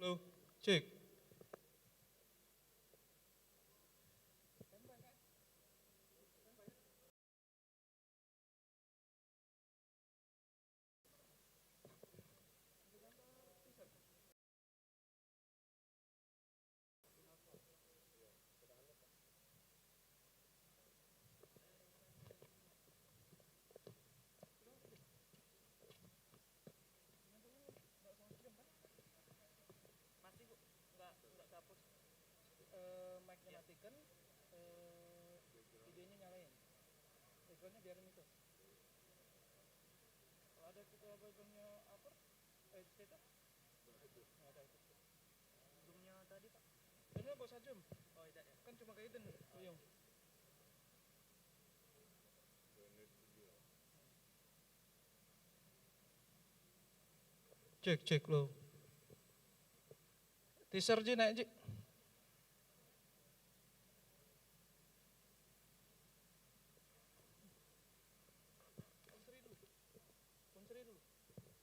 Halo, cek. Mic-nya matikan, videonya nyalain. Background-nya biarin itu. Kalau ada kita background-nya apa? SICETO? Nggak ada itu. Zoom-nya tadi, Pak. Zoom-nya nggak usah zoom. Oh, tidak ya. Kan cuma kayak itu nih. Iya. Cek lo. Teaser aja naik aja.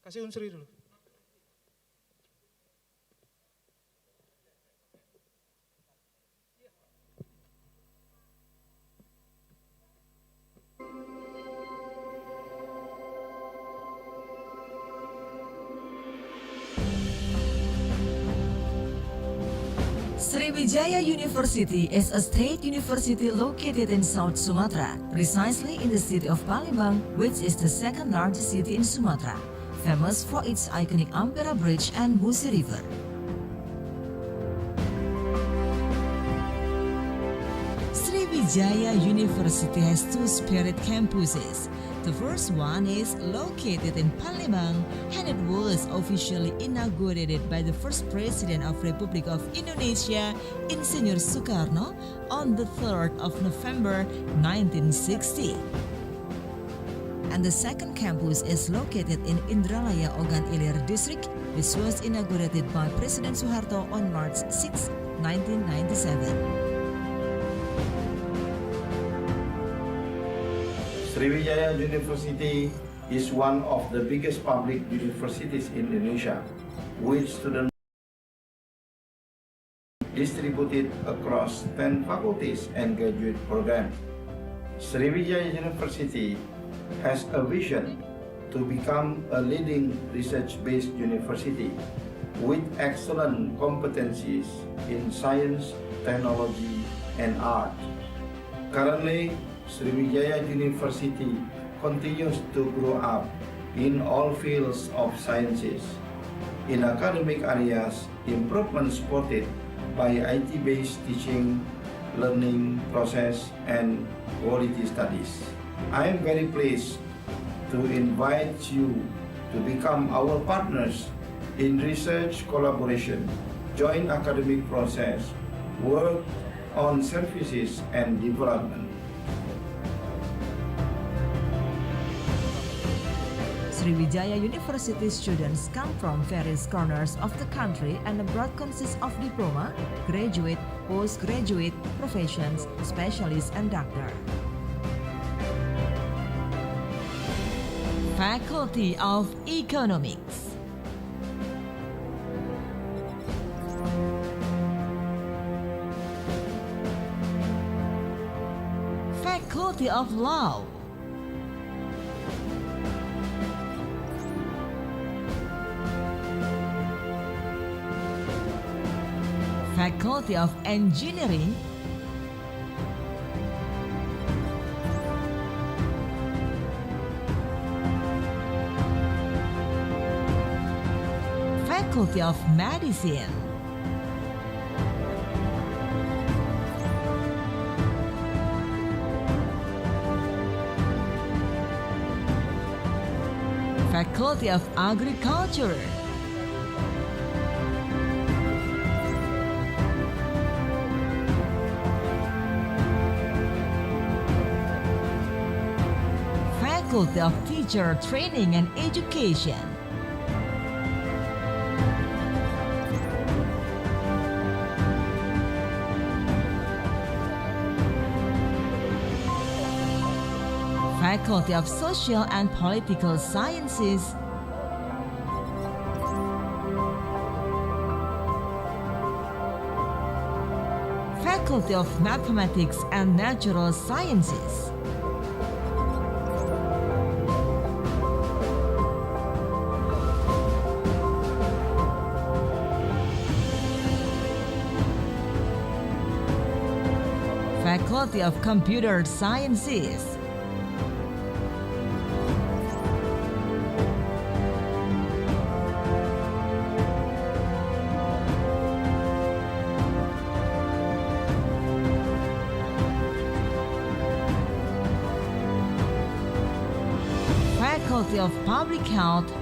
Kasih UNSRI dulu. Sriwijaya University is a state university located in South Sumatra, precisely in the city of Palembang, which is the second largest city in Sumatra, famous for its iconic Ampera Bridge and Musi River. Sriwijaya University has two spirit campuses. The first one is located in Palembang, and it was officially inaugurated by the first President of Republic of Indonesia, Insinyur Soekarno, on the 3rd of November 1960. And the second campus is located in Indralaya Ogan Ilir district, which was inaugurated by President Soeharto on March 6, 1997. Sriwijaya University is one of the biggest public universities in Indonesia, with students distributed across 10 faculties and graduate programs. Sriwijaya University has a vision to become a leading research-based university with excellent competencies in science, technology, and art. Currently, Sriwijaya University continues to grow up in all fields of sciences. In academic areas, improvement supported by IT-based teaching, learning process, and quality studies. I am very pleased to invite you to become our partners in research collaboration, joint academic process, work on services and development. Sriwijaya University students come from various corners of the country and abroad consists of diploma, graduate, postgraduate, professions, specialists, and doctor. Faculty of Economics. Faculty of Law. Faculty of Engineering. Faculty of Medicine. Faculty of Agriculture. Faculty of Teacher Training and Education. Faculty of Social and Political Sciences. Faculty of Mathematics and Natural Sciences. Faculty of Computer Sciences. Faculty of Public Health.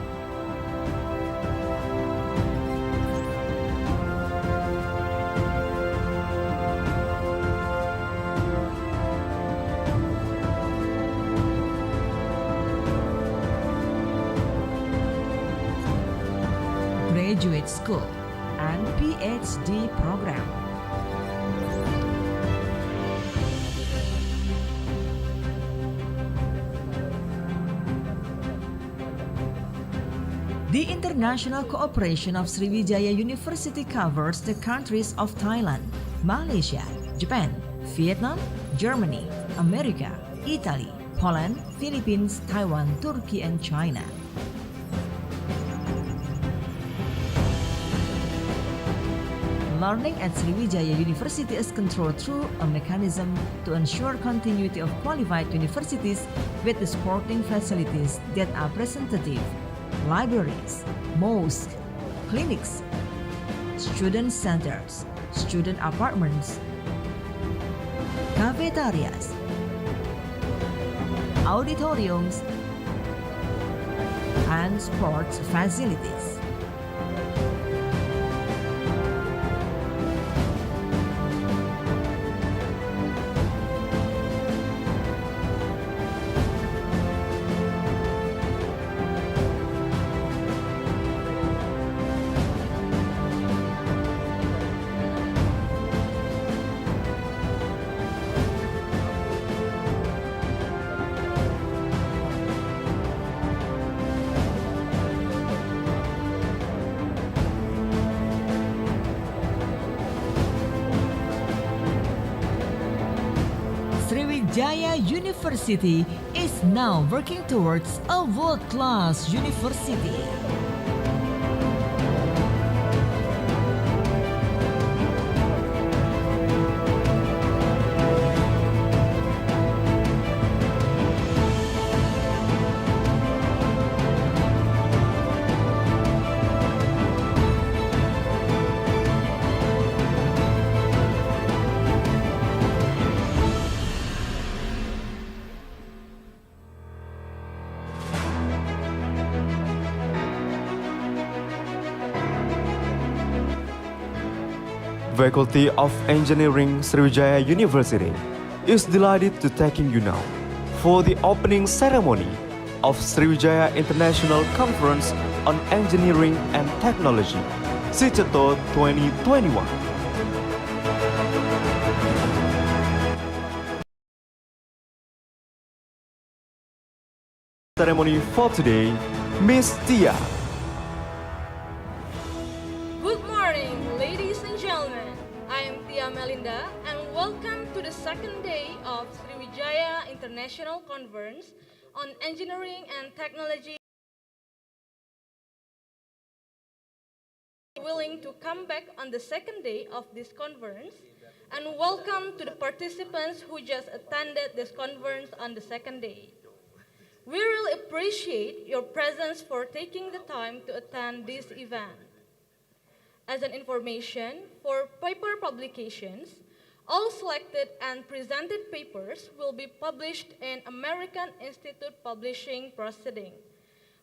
Graduate School and PhD Program. The international cooperation of Sriwijaya University covers the countries of Thailand, Malaysia, Japan, Vietnam, Germany, America, Italy, Poland, Philippines, Taiwan, Turkey, and China. Learning at Sriwijaya University is controlled through a mechanism to ensure continuity of qualified universities with the supporting facilities that are representative: libraries, mosques, clinics, student centers, student apartments, cafeterias, auditoriums, and sports facilities. Sriwijaya University is now working towards a world-class university. Faculty of Engineering Sriwijaya University is delighted to taking you now for the opening ceremony of Sriwijaya International Conference on Engineering and Technology, SICETO 2021. Ceremony for today, Miss Tia. Good morning, ladies and gentlemen. I am Tia Melinda and welcome to the second day of Sriwijaya International Conference on Engineering and Technology. Willing to come back on the second day of this conference, and welcome to the participants who just attended this conference on the second day. We really appreciate your presence for taking the time to attend this event. As an information, for paper publications, all selected and presented papers will be published in American Institute Publishing Proceeding.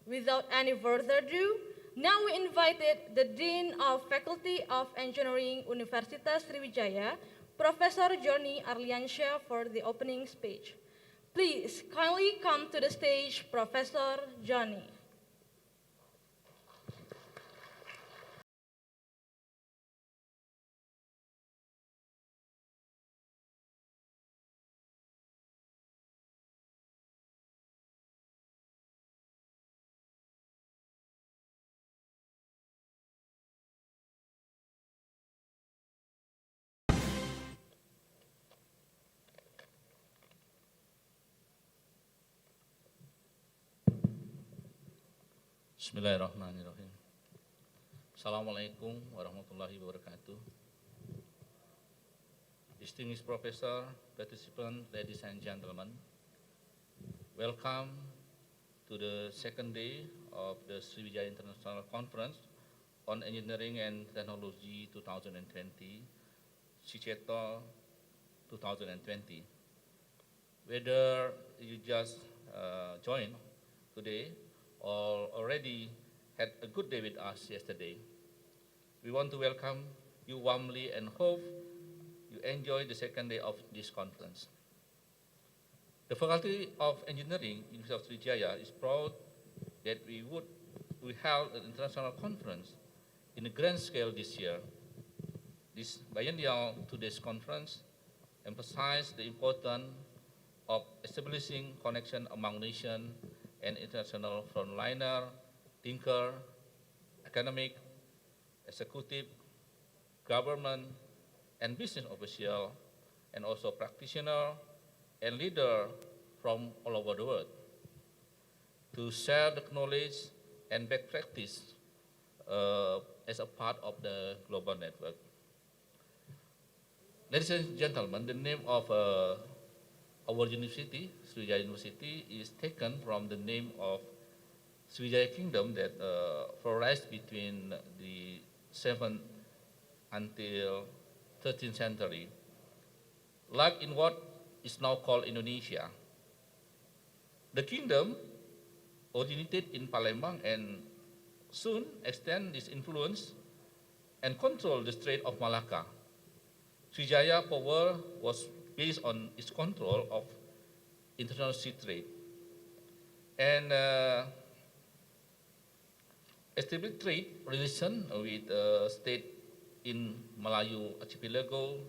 Without any further ado, now we invited the Dean of Faculty of Engineering Universitas Sriwijaya, Professor Johnny Arliansyah, for the opening speech. Please kindly come to the stage, Professor Johnny. Bismillahirrahmanirrahim. Assalamualaikum warahmatullahi wabarakatuh. Distinguished Professor, participants, ladies and gentlemen, welcome to the second day of the Sriwijaya International Conference on Engineering and Technology 2020, SICETO 2020. Whether you just joined today or already had a good day with us yesterday, we want to welcome you warmly and hope you enjoy the second day of this conference. The Faculty of Engineering, University of Sriwijaya, is proud that we held an international conference in a grand scale this year. This biennial today's conference emphasized the importance of establishing connection among nations and international frontliner, thinker, academic, executive, government, and business official, and also practitioner and leader from all over the world to share the knowledge and best practice as a part of the global network. Ladies and gentlemen, the name of our university, Sriwijaya University, is taken from the name of Sriwijaya Kingdom that flourished between the 7th until 13th century. Like in what is now called Indonesia, the kingdom originated in Palembang and soon extended its influence and controlled the Strait of Malacca. Sriwijaya power was based on its control of international sea trade and established trade relation with state in Malayu Archipelago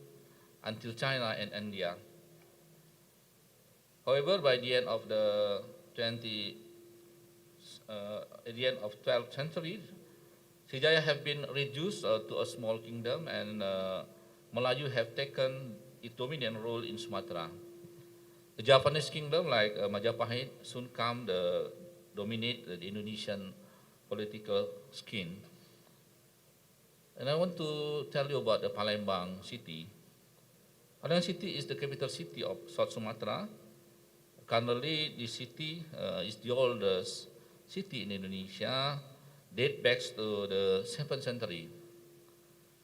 until China and India. However, by the end of the 12th century, Sriwijaya have been reduced to a small kingdom, and Malayu have taken its dominant role in Sumatra. The Japanese kingdom, like Majapahit, soon come to dominate the Indonesian political scene. And I want to tell you about the Palembang city. Palembang city is the capital city of South Sumatra. Currently, this city is the oldest city in Indonesia, date back to the 7th century.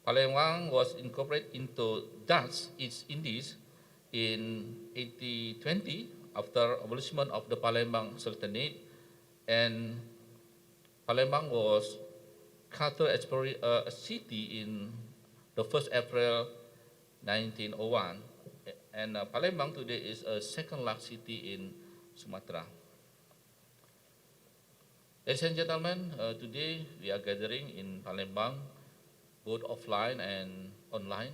Palembang was incorporated into Dutch East Indies in 1820 after abolishment of the Palembang Sultanate, and Palembang was chartered as a city in the 1st April 1901, and Palembang today is a second largest city in Sumatra. Ladies and gentlemen, today we are gathering in Palembang, both offline and online,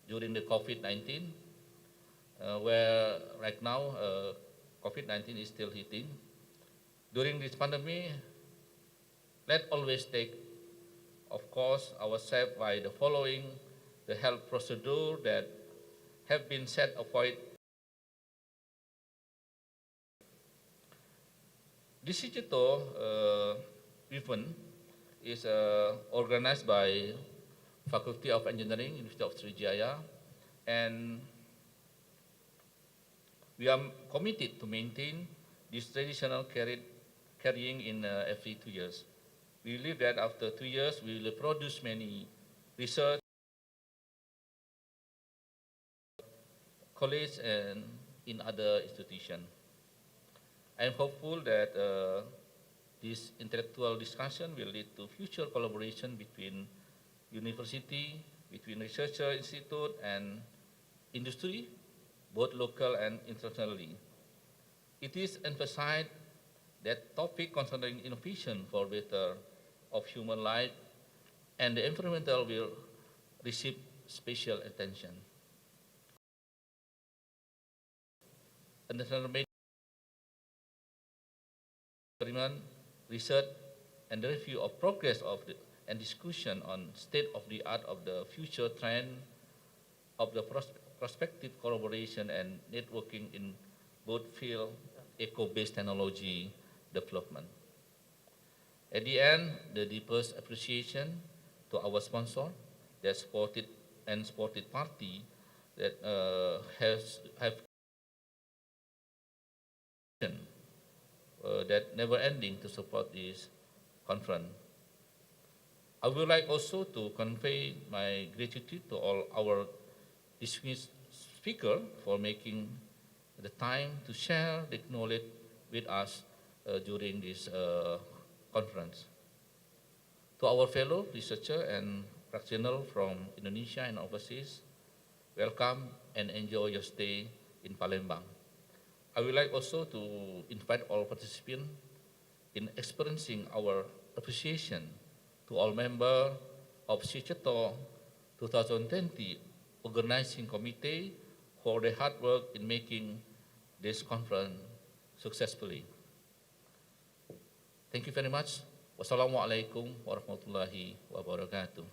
during the COVID-19, where right now COVID-19 is still hitting. During this pandemic, let's always take, of course, ourselves by the following the health procedure that have been set avoid. This SICETO event is organized by Faculty of Engineering, University of Sriwijaya, and we are committed to maintain this traditional carrying in every 2 years. We believe that after 2 years, we will produce many research, college, and in other institutions. I am hopeful that this intellectual discussion will lead to future collaboration between university, between researcher institute, and industry, both local and internationally. It is emphasized that topic concerning innovation for better of human life and the environmental will receive special attention. International experiment, research, and the review of progress of and discussion on state of the art of the future trend of the prospective collaboration and networking in both field eco-based technology development. At the end, the deepest appreciation to our sponsor, that supported party that have that never ending to support this conference. I would like also to convey my gratitude to all our distinguished speaker for making the time to share the knowledge with us during this conference. To our fellow researcher and practitioner from Indonesia and overseas, welcome and enjoy your stay in Palembang. I would like also to invite all participants in experiencing our appreciation to all members of SICETO 2020 Organizing Committee for their hard work in making this conference successfully. Thank you very much. Wassalamualaikum warahmatullahi wabarakatuh.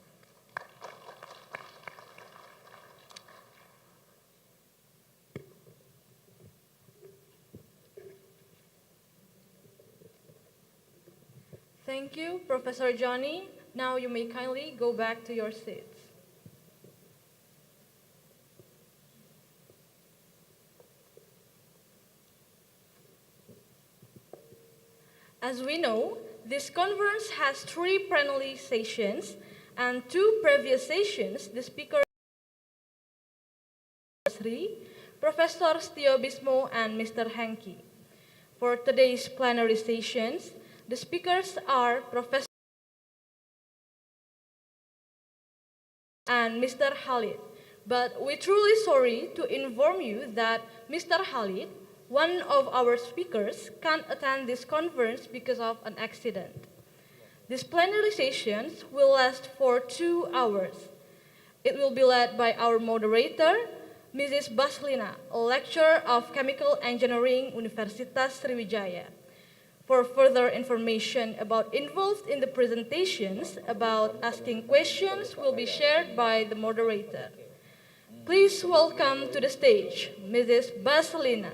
Thank you, Professor Johnny. Now you may kindly go back to your seats. As we know, this conference has 3 plenary sessions, and 2 previous sessions, the speakers Professor Stio Bismo and Mr. Henke. For today's plenary sessions, the speakers are Professor and Mr. Khalid. But we're truly sorry to inform you that Mr. Khalid, one of our speakers, can't attend this conference because of an accident. These plenary sessions will last for 2 hours. It will be led by our moderator, Mrs. Baslina, a lecturer of Chemical Engineering Universitas Sriwijaya. For further information about involved in the presentations, about asking questions will be shared by the moderator. Please welcome to the stage, Mrs. Baslina.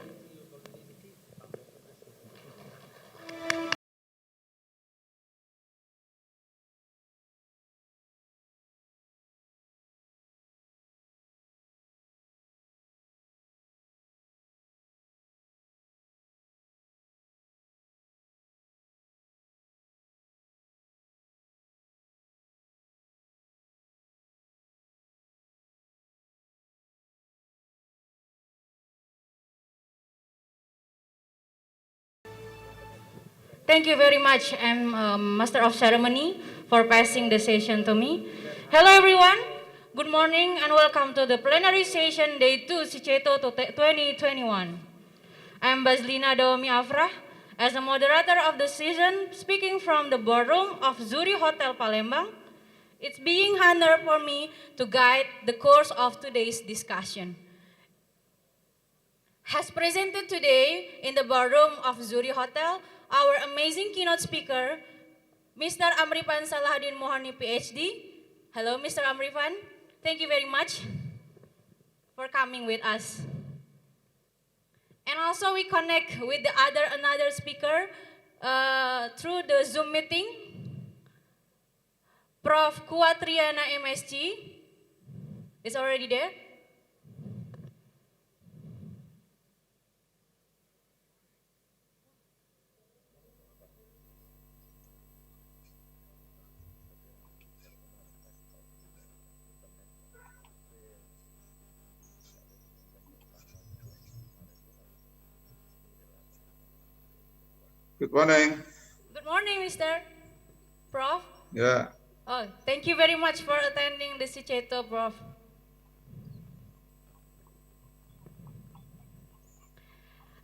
Thank you very much, Master of Ceremony, for passing the session to me. Hello, everyone. Good morning and welcome to the plenary session Day 2 SICETO 2021. I'm Baslina Daomi Afrah, as a moderator of the session, speaking from the boardroom of Zuri Hotel Palembang. It's being honor for me to guide the course of today's discussion. As presented today in the boardroom of Zuri Hotel, our amazing keynote speaker, Mr. Amrifan Salahuddin Mohani, PhD. Hello, Mr. Amrifan. Thank you very much for coming with us. And also we connect with the another speaker through the Zoom meeting, Prof. Kuatriana MSc is already there. Good morning. Good morning, Mr. Prof. Yeah. Oh, thank you very much for attending the SICETO, Prof.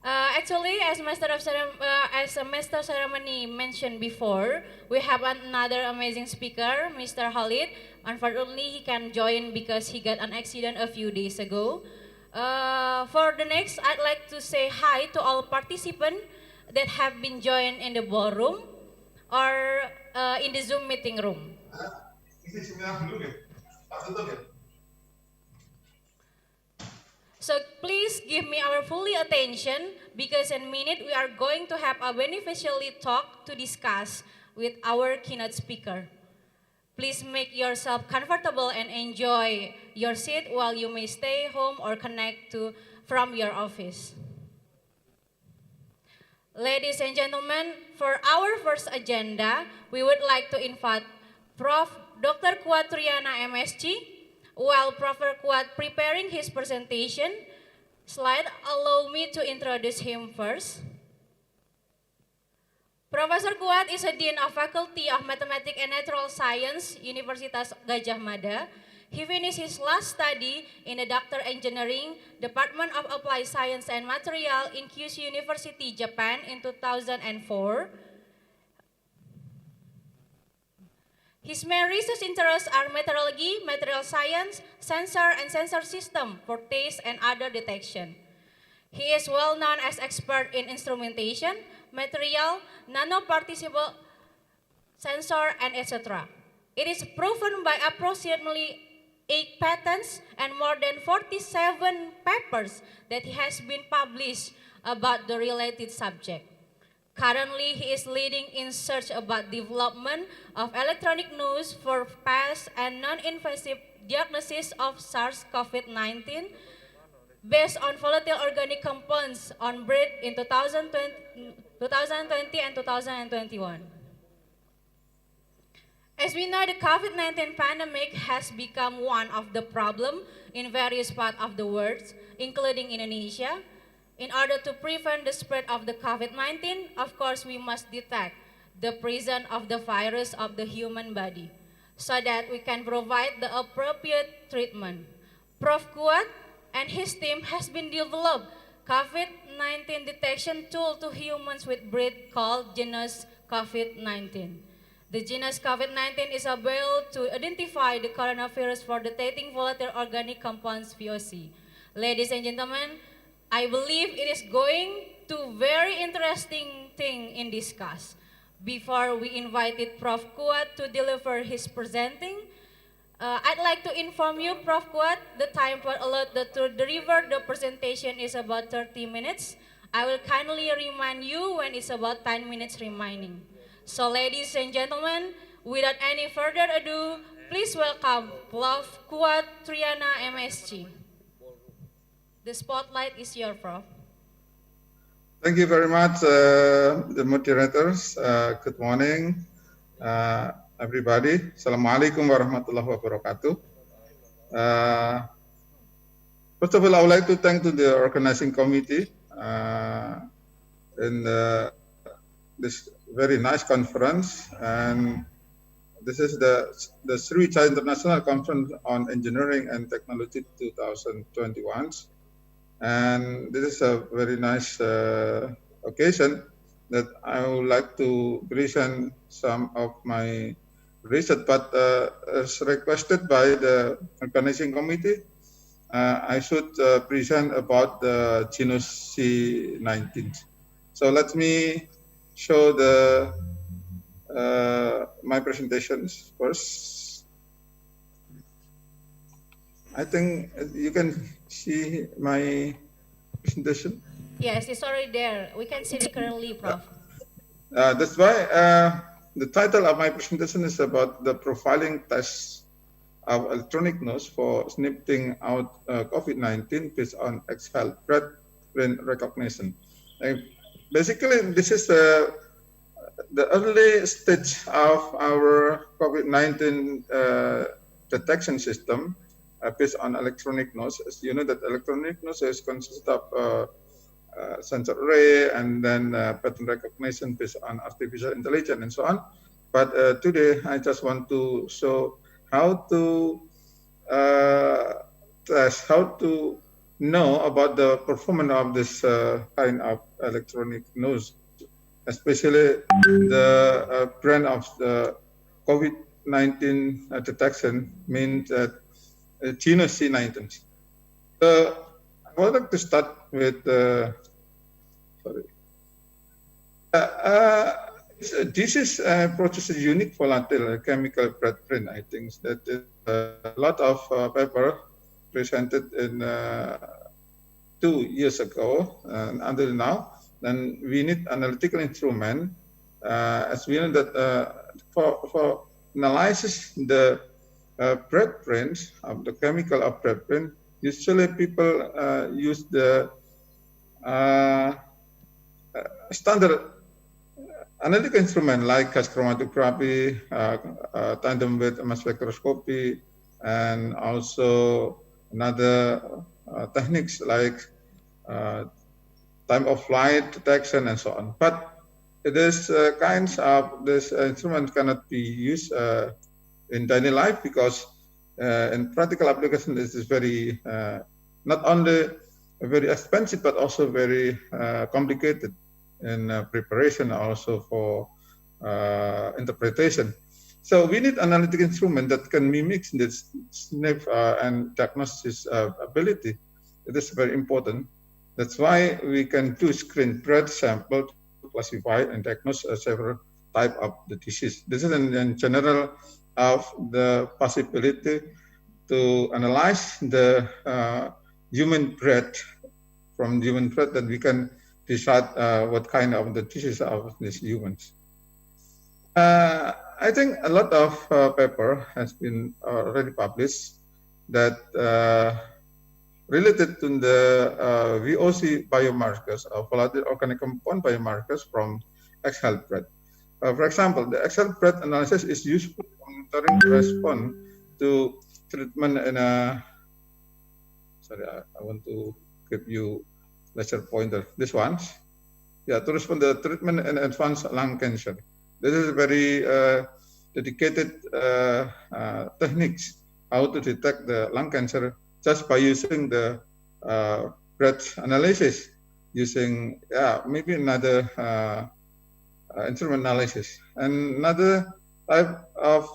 Actually, as Master Ceremony mentioned before, we have another amazing speaker, Mr. Khalid. Unfortunately, he can join because he got an accident a few days ago. For the next, I'd like to say hi to all participants that have been joined in the ballroom or in the Zoom meeting room. So please give me our fully attention because in a minute we are going to have a beneficially talk to discuss with our keynote speaker. Please make yourself comfortable and enjoy your seat while you may stay home or connect from your office. Ladies and gentlemen, for our first agenda, we would like to invite Prof. Dr. Kuat Triana MSc. While Prof. Kuat preparing his presentation slide, allow me to introduce him first. Professor Kuat is a Dean of Faculty of Mathematics and Natural Science, Universitas Gajah Mada. He finished his last study in the Doctor Engineering, Department of Applied Science and Material in Kyushu University, Japan in 2004. His main research interests are meteorology, material science, sensor and sensor system for taste and other detection. He is well known as expert in instrumentation, material, nanoparticle sensor, and etc. It is proven by approximately 8 patents and more than 47 papers that he has been published about the related subject. Currently, he is leading in search about development of electronic nose for fast and non-invasive diagnosis of SARS-CoV-19 based on volatile organic compounds on breed in 2020 and 2021. As we know, the COVID-19 pandemic has become one of the problems in various parts of the world, including Indonesia. In order to prevent the spread of the COVID-19, of course, we must detect the presence of the virus of the human body so that we can provide the appropriate treatment. Prof. Kuat and his team has been developed COVID-19 detection tool to humans with breed called genus COVID-19. The genus COVID-19 is able to identify the coronavirus for detecting volatile organic compounds VOC. Ladies and gentlemen, I believe it is going to very interesting thing in discuss. Before we invited Prof. Kuat to deliver his presenting, I'd like to inform you, Prof. Kuat, the time for allotted to deliver the presentation is about 30 minutes. I will kindly remind you when it's about 10 minutes remaining. So ladies and gentlemen, without any further ado, please welcome Prof. Kuat Triana MSc. The spotlight is yours, Prof. Thank you very much, the moderators. Good morning, everybody. Assalamualaikum warahmatullahi wabarakatuh. First of all, I would like to thank to the organizing committee in this very nice conference, and this is the Sriwijaya International Conference on Engineering and Technology 2021. And this is a very nice occasion that I would like to present some of my research, but as requested by the organizing committee, I should present about the genus C19. So let me show my presentations first. I think you can see my presentation. Yes, it's already there. We can see it currently, Prof. That's why the title of my presentation is about the profiling test of electronic nose for sniffing out COVID-19 based on exhaled breath brain recognition. Basically, this is the early stage of our COVID-19 detection system. Based on electronic nose. As you know that electronic nose is consist of sensor array and then pattern recognition based on artificial intelligence and so on. But today I just want to show how to test, how to know about the performance of this kind of electronic nose, especially the brand of the COVID-19 detection means that genus C19. I wanted to start with this is a process of unique volatile chemical breath print. I think that is a lot of paper presented in 2 years ago and until now. Then we need analytical instrument as we know that for analysis the bread prints of the chemical of bread print, usually people use the standard analytic instrument like gas chromatography, tandem with mass spectroscopy, and also another techniques like time of flight detection and so on. But this kinds of this instrument cannot be used in daily life because in practical application this is very not only very expensive but also very complicated in preparation, also for interpretation. So we need analytic instrument that can mimic this SNP and diagnosis ability. It is very important. That's why we can do screen bread sample to classify and diagnose several type of the disease. This is in general of the possibility to analyze the human bread from human bread, that we can decide what kind of the disease of these humans. I think a lot of paper has been already published that related to the VOC biomarkers, volatile organic compound biomarkers from exhaled bread. For example, the exhaled bread analysis is used for monitoring the response to treatment in a, sorry, I want to give you lecture pointer. This one, yeah, to respond to the treatment in advanced lung cancer. This is very dedicated techniques how to detect the lung cancer just by using the bread analysis, using maybe another instrument analysis. And another type of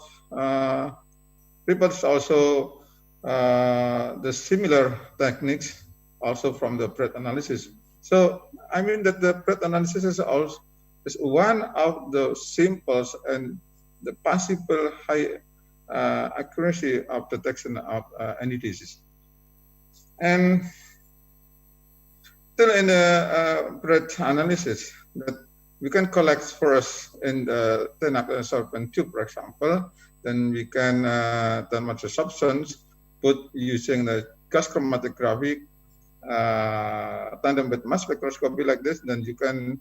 reports also the similar techniques also from the bread analysis. So I mean that the bread analysis is also is one of the simples and the possible high accuracy of detection of any disease. And still in the bread analysis, that we can collect first in the thin absorbent tube, for example. Then we can much a substance put using the gas chromatography tandem with mass spectroscopy like this. Then you can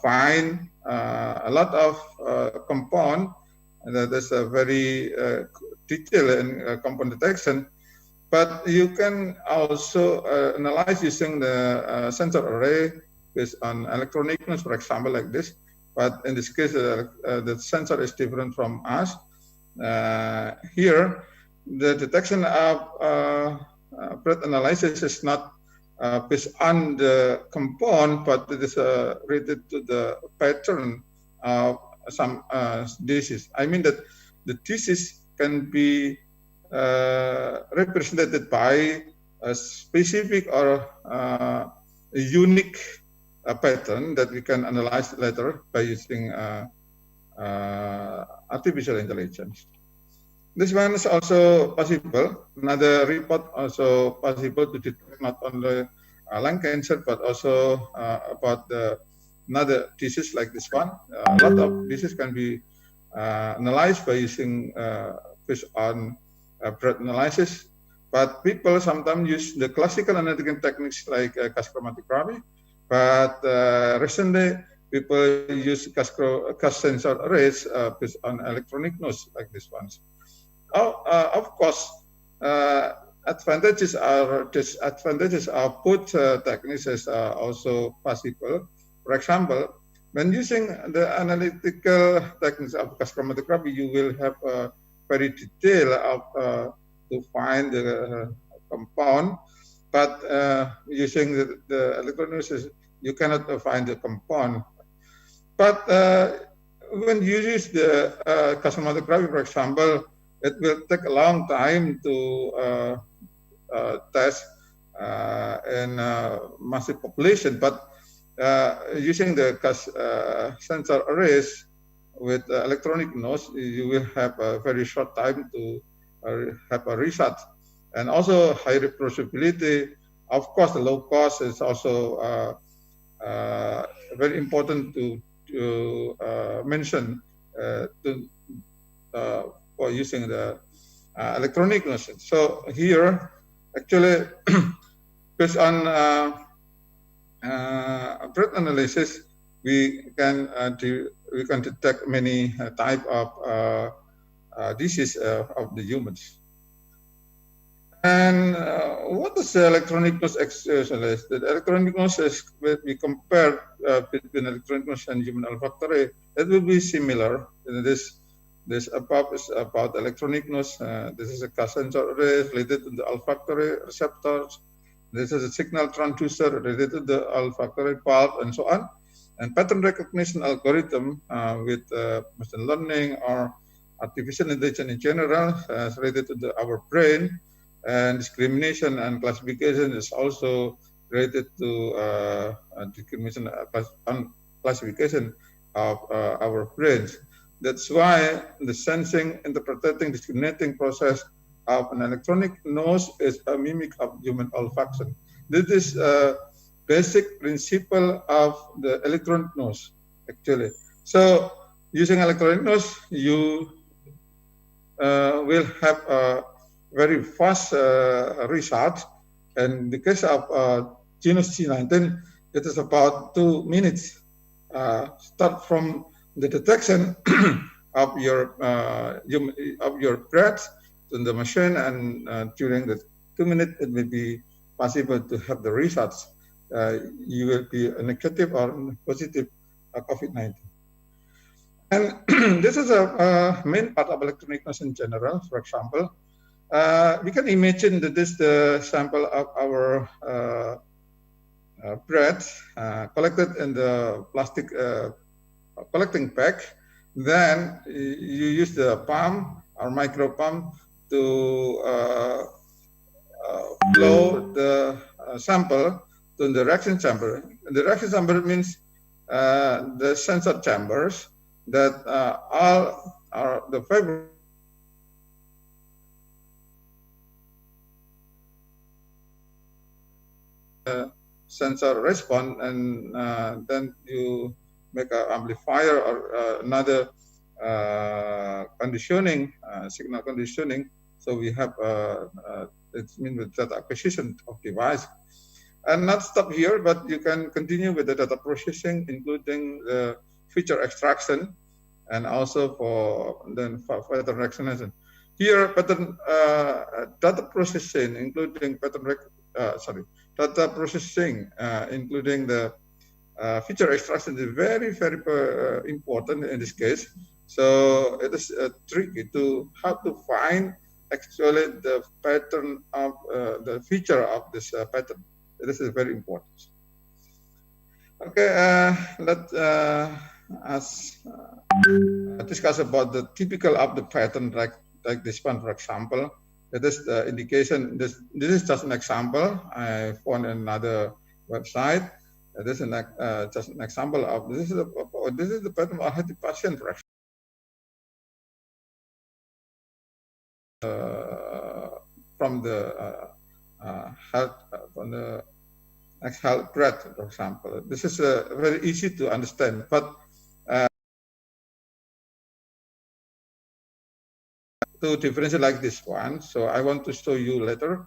find a lot of compound. And there's a very detailed in compound detection. But you can also analyze using the sensor array based on electronicness, for example, like this. But in this case, the sensor is different from us. Here, the detection of bread analysis is not based on the compound, but it is related to the pattern of some disease. I mean that the disease can be represented by a specific or a unique pattern that we can analyze later by using artificial intelligence. This one is also possible. Another report also possible to detect not only lung cancer but also about another disease like this one. A lot of diseases can be analyzed by using based on bread analysis. But people sometimes use the classical analytical techniques like gas chromatography. But recently, people use gas sensor arrays based on electronic nodes like this ones. Of course, advantages or disadvantages of both techniques is also possible. For example, when using the analytical techniques of gas chromatography, you will have a very detailed to find the compound, but using the electronics, you cannot find the compound. But when you use the gas chromatography, for example, it will take a long time to test in massive population. But using the gas sensor arrays with electronic nodes, you will have a very short time to have a result. And also high reproducibility. Of course, the low cost is also very important to to mention for using the electronic notion. So here, actually, based on breath analysis, we can detect many type of disease of the humans. And what is the electronic nose exercise? The electronic nose is, when we compare between electronic nose and human olfactory, it will be similar. This above is about electronic nose. This is a sensor related to the olfactory receptors. This is a signal transducer related to the olfactory bulb, and so on. And pattern recognition algorithm with machine learning or artificial intelligence in general related to our brain. And discrimination and classification is also related to discrimination and classification of our brains. That's why the sensing, interpreting, discriminating process of an electronic nose is a mimic of human olfaction. This is a basic principle of the electronic nose, actually. So using electronic nose, you will have a very fast result. And in the case of genus C19, it is about 2 minutes. Start from the detection of your breath in the machine, and during the 2 minutes, it may be possible to have the results. You will be a negative or positive COVID-19. And this is a main part of electronic nose in general. For example, we can imagine that this is the sample of our breath collected in the plastic collecting bag. Then you use the pump or micro pump to blow the sample to the reaction chamber. The reaction chamber means the sensor chambers that all are the fiber sensor response, and then you make an amplifier or another conditioning, signal conditioning. So we have it means with data acquisition of device. And not stop here, but you can continue with the data processing, including the feature extraction, and also for pattern recognition. Here, pattern data processing, including data processing, including the feature extraction, is very, very important in this case. So it is tricky to how to find actually the pattern of the feature of this pattern. This is very important. Okay, let us discuss about the typical of the pattern, like this one, for example. It is the indication. This is just an example. I found another website. This is just an example of this is the pattern of healthy patient, for example. From the exhale breath, for example. This is very easy to understand, but to differentiate like this one, so I want to show you later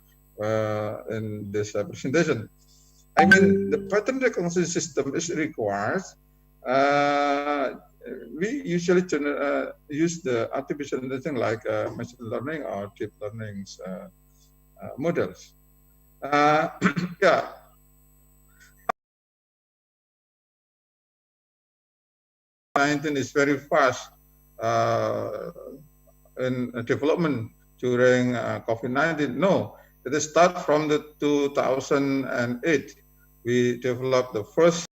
in this presentation. I mean, the pattern recognition system is required. We usually use the artificial intelligence like machine learning or deep learning models. Yeah. COVID-19 is very fast in development during COVID-19. No, it starts from the 2008. We developed the first,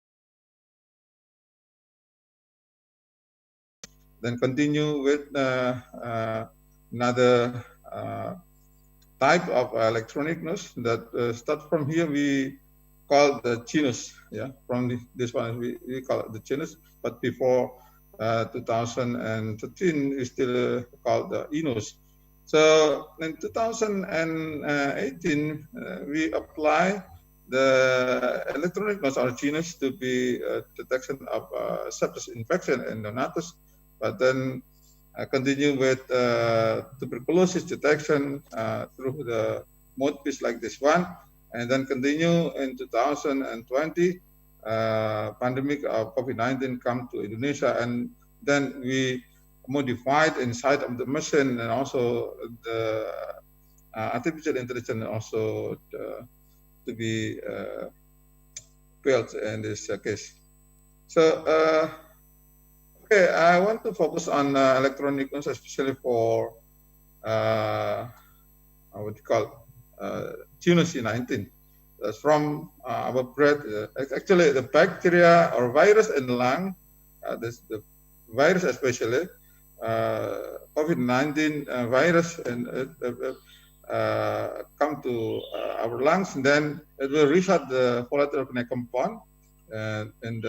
then continue with another type of electronic nose that start from here. We call the genus. Yeah, from this one we call it the genus. But before 2013, we still called the eNose. So in 2018, we apply the electronic nodes are genus to be detection of sepsis infection and neonatus, but then continue with tuberculosis detection through the mode piece like this one, and then continue in 2020, pandemic of COVID-19 come to Indonesia, and then we modified inside of the machine and also the artificial intelligence also to be built in this case. So, okay, I want to focus on electronic nodes, especially for what you call genus C19. From our breath, actually the bacteria or virus in the lung, the virus especially, COVID-19 virus and come to our lungs, and then it will reset the volatile organic compound in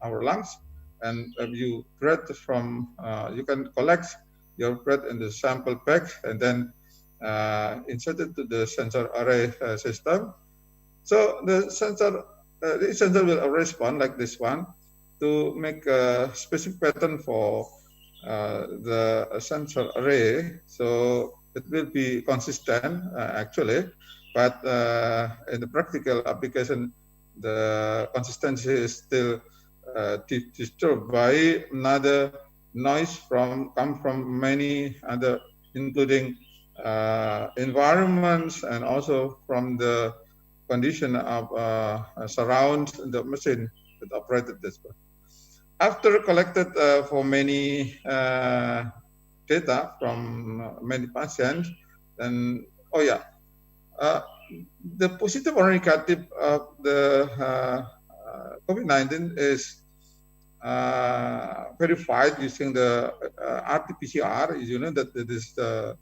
our lungs. And you breathe from, you can collect your breath in the sample bag and then insert it to the sensor array system. So the sensor will respond like this one to make a specific pattern for the sensor array. So it will be consistent actually, but in the practical application, the consistency is still disturbed by another noise come from many other, including environments and also from the condition of surround the machine that operated this way. After collected for many data from many patients, then the positive or negative of the COVID-19 is verified using the RT-PCR. You know that it is the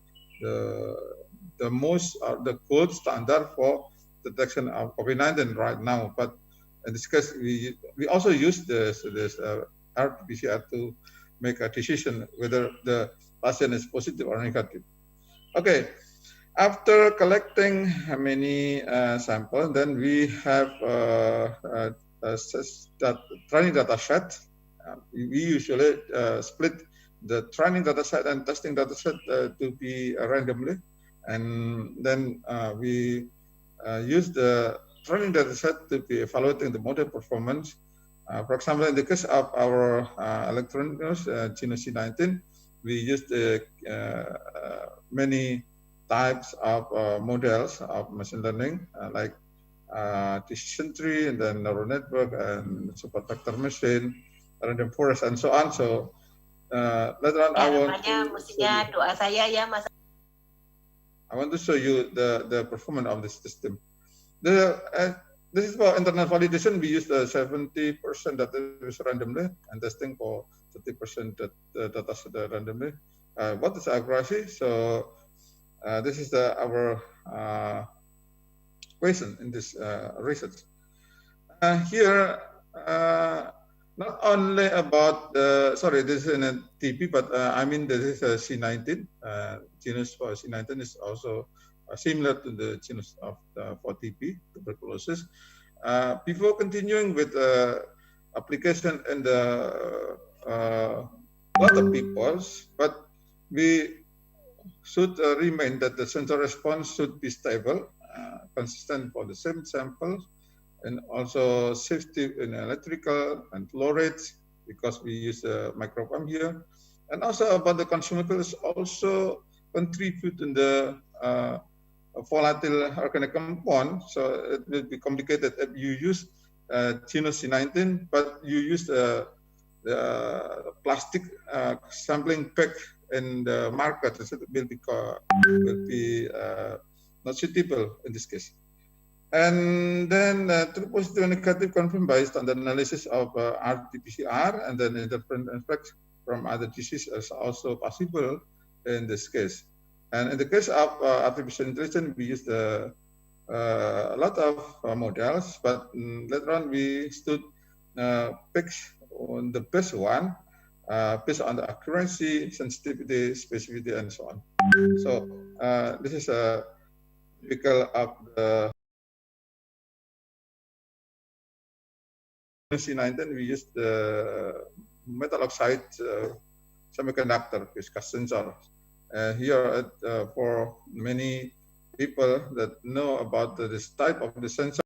most the gold standard for detection of COVID-19 right now. But in this case, we also use this RT-PCR to make a decision whether the patient is positive or negative. Okay, after collecting many samples, then we have training data set. We usually split the training data set and testing data set to be randomly, and then we use the training data set to be evaluating the model performance. For example, in the case of our electronic nodes, genus C19, we used many types of models of machine learning, like decision tree, and then neural network, and super vector machine, random forest, and so on. So later on, I want to show you the performance of this system. This is for internal validation. We use 70% data randomly and testing for 30% data set randomly. What is accuracy? So this is our question in this research. Here, not only about sorry, this is in a TB, but I mean this is a C19. Genus for C19 is also similar to the genus of for TB, tuberculosis. Before continuing with application in the lot of people, but we should remain that the sensor response should be stable, consistent for the same samples, and also safety in electrical and flow rates, because we use a micropump here. And also about the consumables also contribute in the volatile organic compound. So it will be complicated if you use genus C19, but you use the plastic sampling pack in the market. So it will be not suitable in this case. And then true positive and negative confirmed by standard analysis of RT-PCR, and then interference effects from other diseases is also possible in this case. And in the case of artificial intelligence, we used a lot of models, but later on we stood pick on the best one based on the accuracy, sensitivity, specificity, and so on. So this is a typical of the C19, we used the metal oxide semiconductor viscous sensor. Here, for many people that know about this type of the sensor,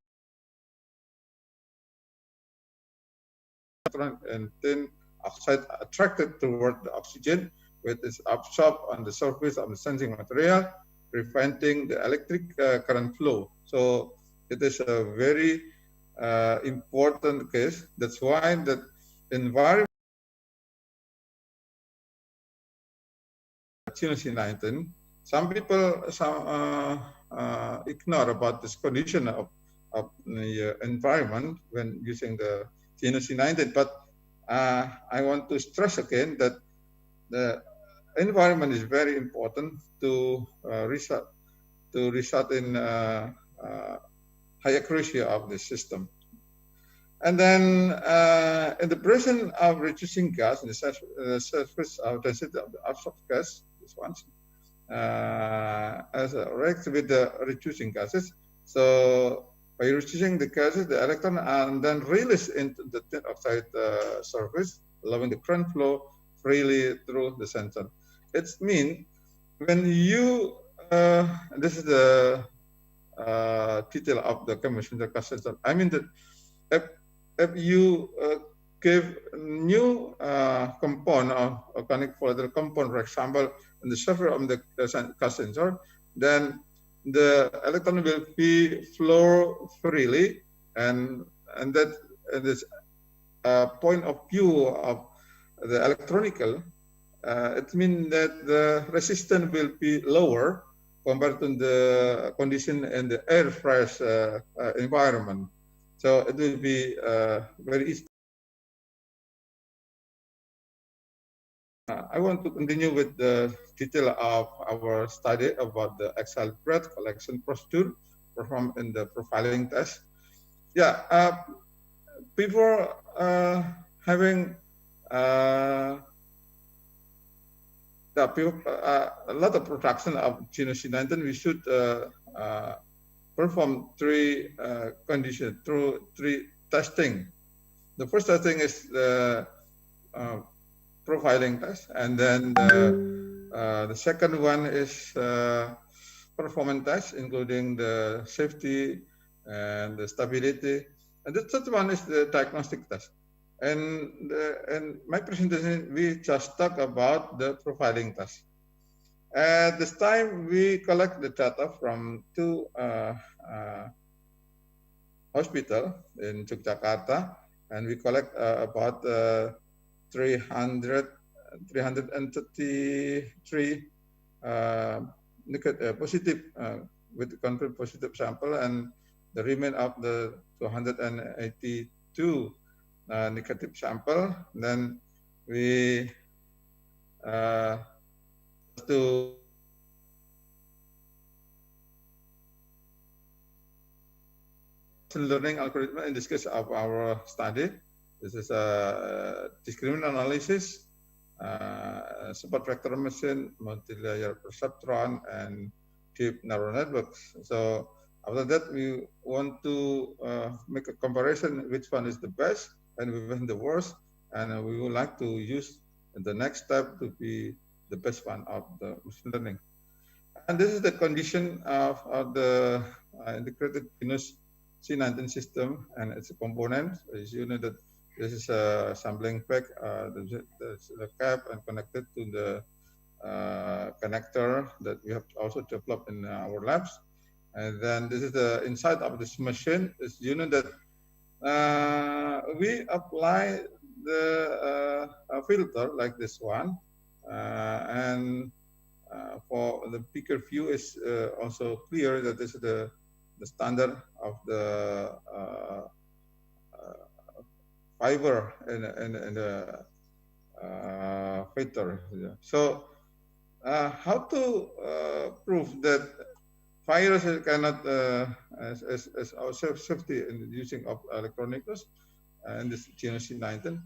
and tin oxide attracted toward the oxygen, which is absorbed on the surface of the sensing material, preventing the electric current flow. So it is a very important case. That's why the environment C19, some people ignore about this condition of the environment when using the C19, but I want to stress again that the environment is very important to result in high accuracy of the system. And then in the presence of reducing gas in the surface of density of the absorbed gas, this one, as a react with the reducing gases. So by reducing the gases, the electron are then released into the tin oxide surface, allowing the current flow freely through the sensor. It means when you, this is the detail of the chemical sensor. I mean that if you give new component of organic volatile compound, for example, in the surface of the gas sensor, then the electron will be flow freely, and that this point of view of the electronical, it means that the resistance will be lower compared to the condition in the air fresh environment. So it will be very easy. I want to continue with the detail of our study about the axial breadth collection procedure performed in the profiling test. Yeah, before having a lot of production of C19, we should perform three conditions through three testing. The first testing is the profiling test, and then the second one is performance test, including the safety and the stability, and the third one is the diagnostic test. And in my presentation, we just talk about the profiling test. At this time, we collect the data from two hospitals in Yogyakarta, and we collect about 333 positive with confirmed positive sample, and the remainder of the 282 negative sample. Then we to learning algorithm in this case of our study. This is a discriminant analysis, support vector machine, multi-layer perceptron, and deep neural networks. So after that, we want to make a comparison which one is the best and which one the worst, and we would like to use the next step to be the best one of the machine learning. And this is the condition of the integrated genus C19 system and its components. As you know that this is a sampling pack, the cap and connected to the connector that we have also developed in our labs. And then this is the inside of this machine. As you know that we apply the filter like this one, and for the bigger view is also clear that this is the standard of the fiber in the filter. So how to prove that virus cannot as our safety in using of electronics and this genus C19?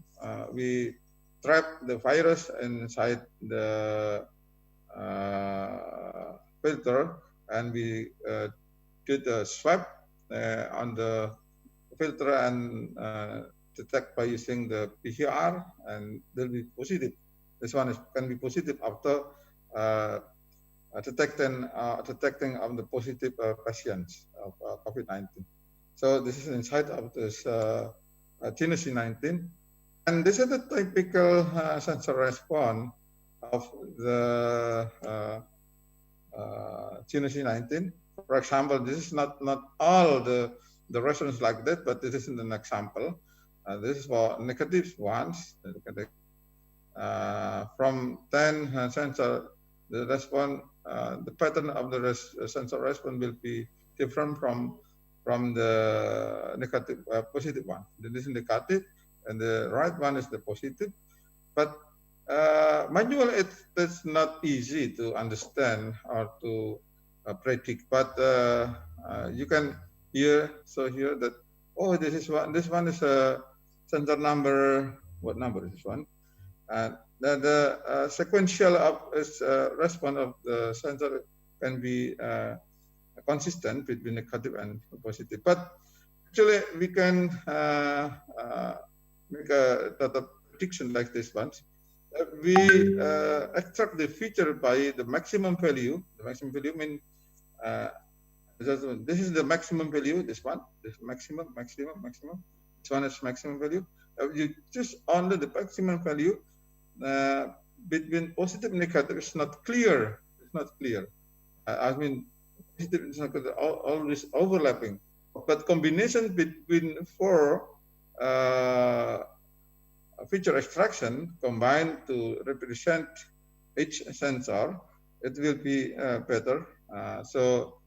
We trap the virus inside the filter, and we did a swab on the filter and detect by using the PCR, and they'll be positive. This one can be positive after detecting of the positive patients of COVID-19. So this is inside of this genus 19, and this is the typical sensor response of the genus 19. For example, this is not all the response like that, but this is an example. This is for negative ones. From 10 sensor, the response, the pattern of the sensor response will be different from the negative positive one. This is negative, and the right one is the positive. But manually, it's not easy to understand or to predict. But you can hear that, oh, this one is a sensor number. What number is this one? The sequential of response of the sensor can be consistent between negative and positive. But actually, we can make a data prediction like this one. We extract the feature by the maximum value. The maximum value means this is the maximum value. This one, this maximum. This one is maximum value. You choose only the maximum value. Between positive and negative, it's not clear. It's not clear. I mean, positive is not always overlapping. But combination between four feature extraction combined to represent each sensor, it will be better. So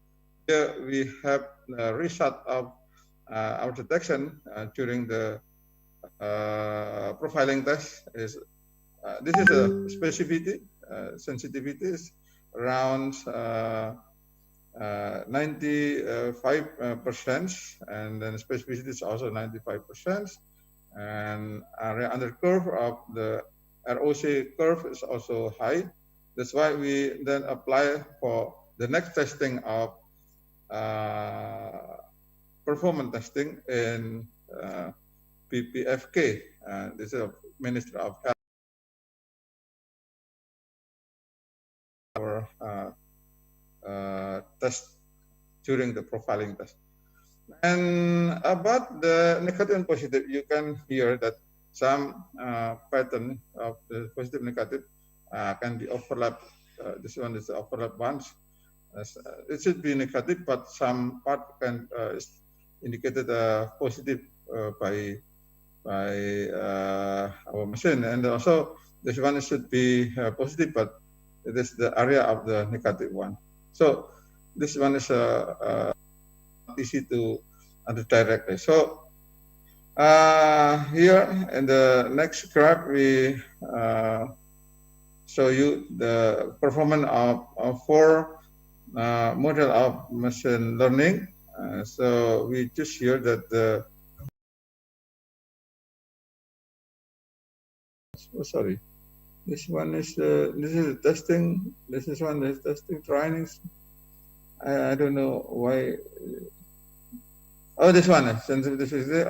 here we have the result of our detection during the profiling test. This is a specificity, sensitivity is around 95%, and then specificity is also 95%, and area under curve of the ROC curve is also high. That's why we then apply for the next testing of performance testing in PPFK. This is a Ministry of Health. Test during the profiling test. And about the negative and positive, you can hear that some pattern of the positive negative can be overlapped. This one is the overlap ones. It should be negative, but some part can is indicated positive by our machine, and also this one should be positive, but it is the area of the negative one. So this one is easy to understand directly. So here in the next graph, we show you the performance of four model of machine learning. So we just hear that the this one is this is testing. This is one is testing trainings. I don't know why. Oh, this one is sensitivity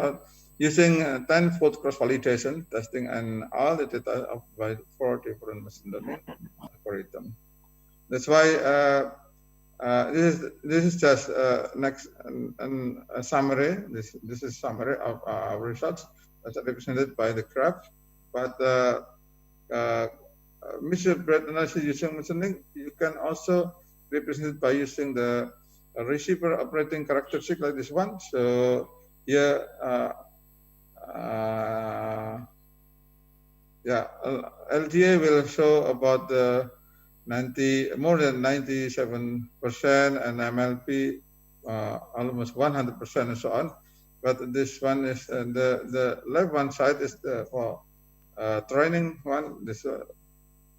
using 10-fold cross validation testing and all the data of by 4 different machine learning algorithm. That's why this is just next a summary. This is summary of our results that's represented by the graph. But Mr. Bread analysis using machine learning, you can also represent it by using the receiver operating characteristic like this one. So here, LGA will show about the more than 97%, and MLP almost 100%, and so on. But this one is the left one side is the for training one. This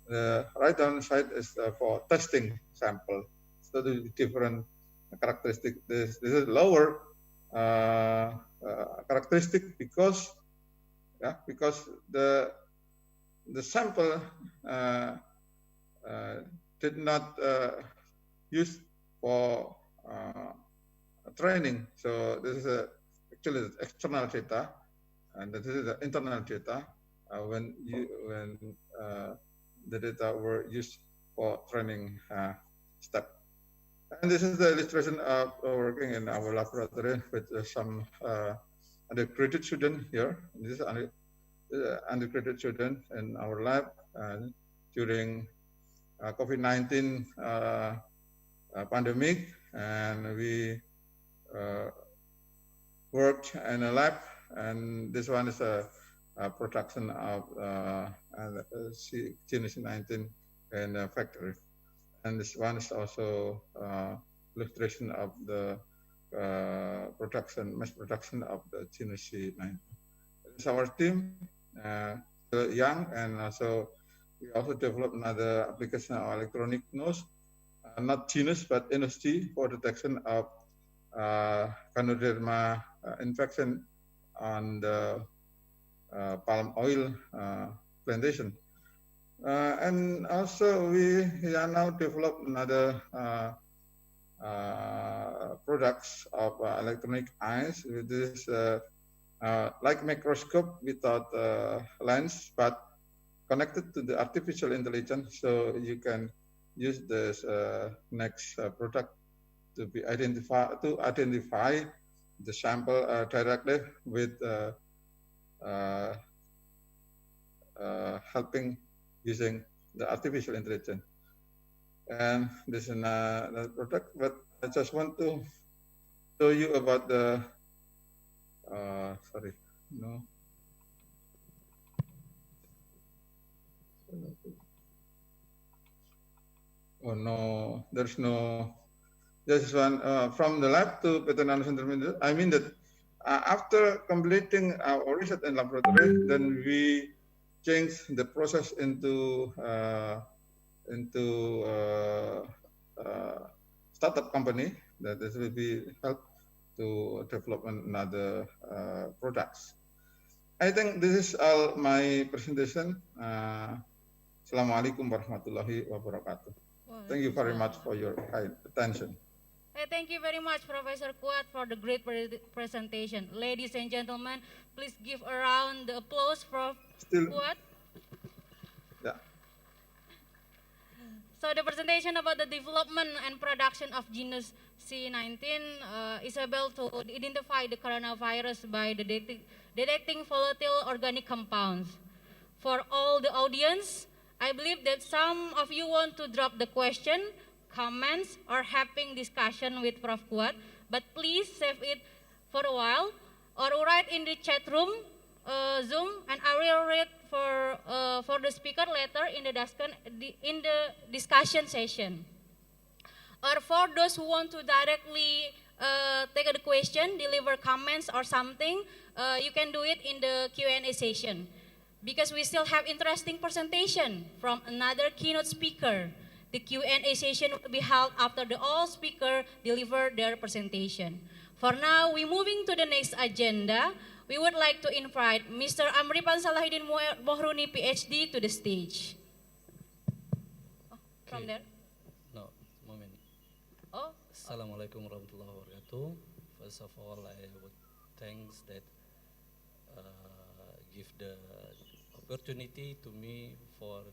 the right hand side is for testing sample. So the different characteristic. This is lower characteristic because the sample did not use for training. So this is actually external data, and this is the internal data when the data were used for training step. And this is the illustration of working in our laboratory with some undergraduate student here. This is undergraduate student in our lab during COVID-19 pandemic, and we worked in a lab, and this one is a production of Genus 19 in a factory. And this one is also illustration of the mass production of the Genus 19. It's our team, still young, and also we also developed another application of electronic nose, not genus but NST for detection of Ganoderma infection on the palm oil plantation. And also we are now develop another products of electronic eyes with this like microscope without lens, but connected to the artificial intelligence, so you can use this next product to identify the sample directly with helping using the artificial intelligence. And this is another product, but I just want to show you about the Oh no, there's no. This one from the lab to veterinary intermediate. I mean that after completing our research in laboratory, then we change the process into startup company that this will be help to develop another products. I think this is all my presentation. Assalamualaikum warahmatullahi wabarakatuh. Thank you very much for your kind attention. Thank you very much, Professor Kuat, for the great presentation. Ladies and gentlemen, please give a round of applause for Kuat. Yeah. So the presentation about the development and production of genus C19 is able to identify the coronavirus by detecting volatile organic compounds. For all the audience, I believe that some of you want to drop the question, comments, or having discussion with Prof. Kuat, but please save it for a while or write in the chat room, Zoom, and I will read for the speaker later in the discussion session. Or for those who want to directly take the question, deliver comments or something, you can do it in the Q&A session. Because we still have interesting presentation from another keynote speaker. The Q&A session will be held after the all speaker deliver their presentation. For now, we're moving to the next agenda. We would like to invite Mr. Amripan Salahuddin Mohruni, PhD, to the stage. From there? No, moment. Oh. Assalamualaikum warahmatullahi wabarakatuh. First of all, I would thanks that give the opportunity to me for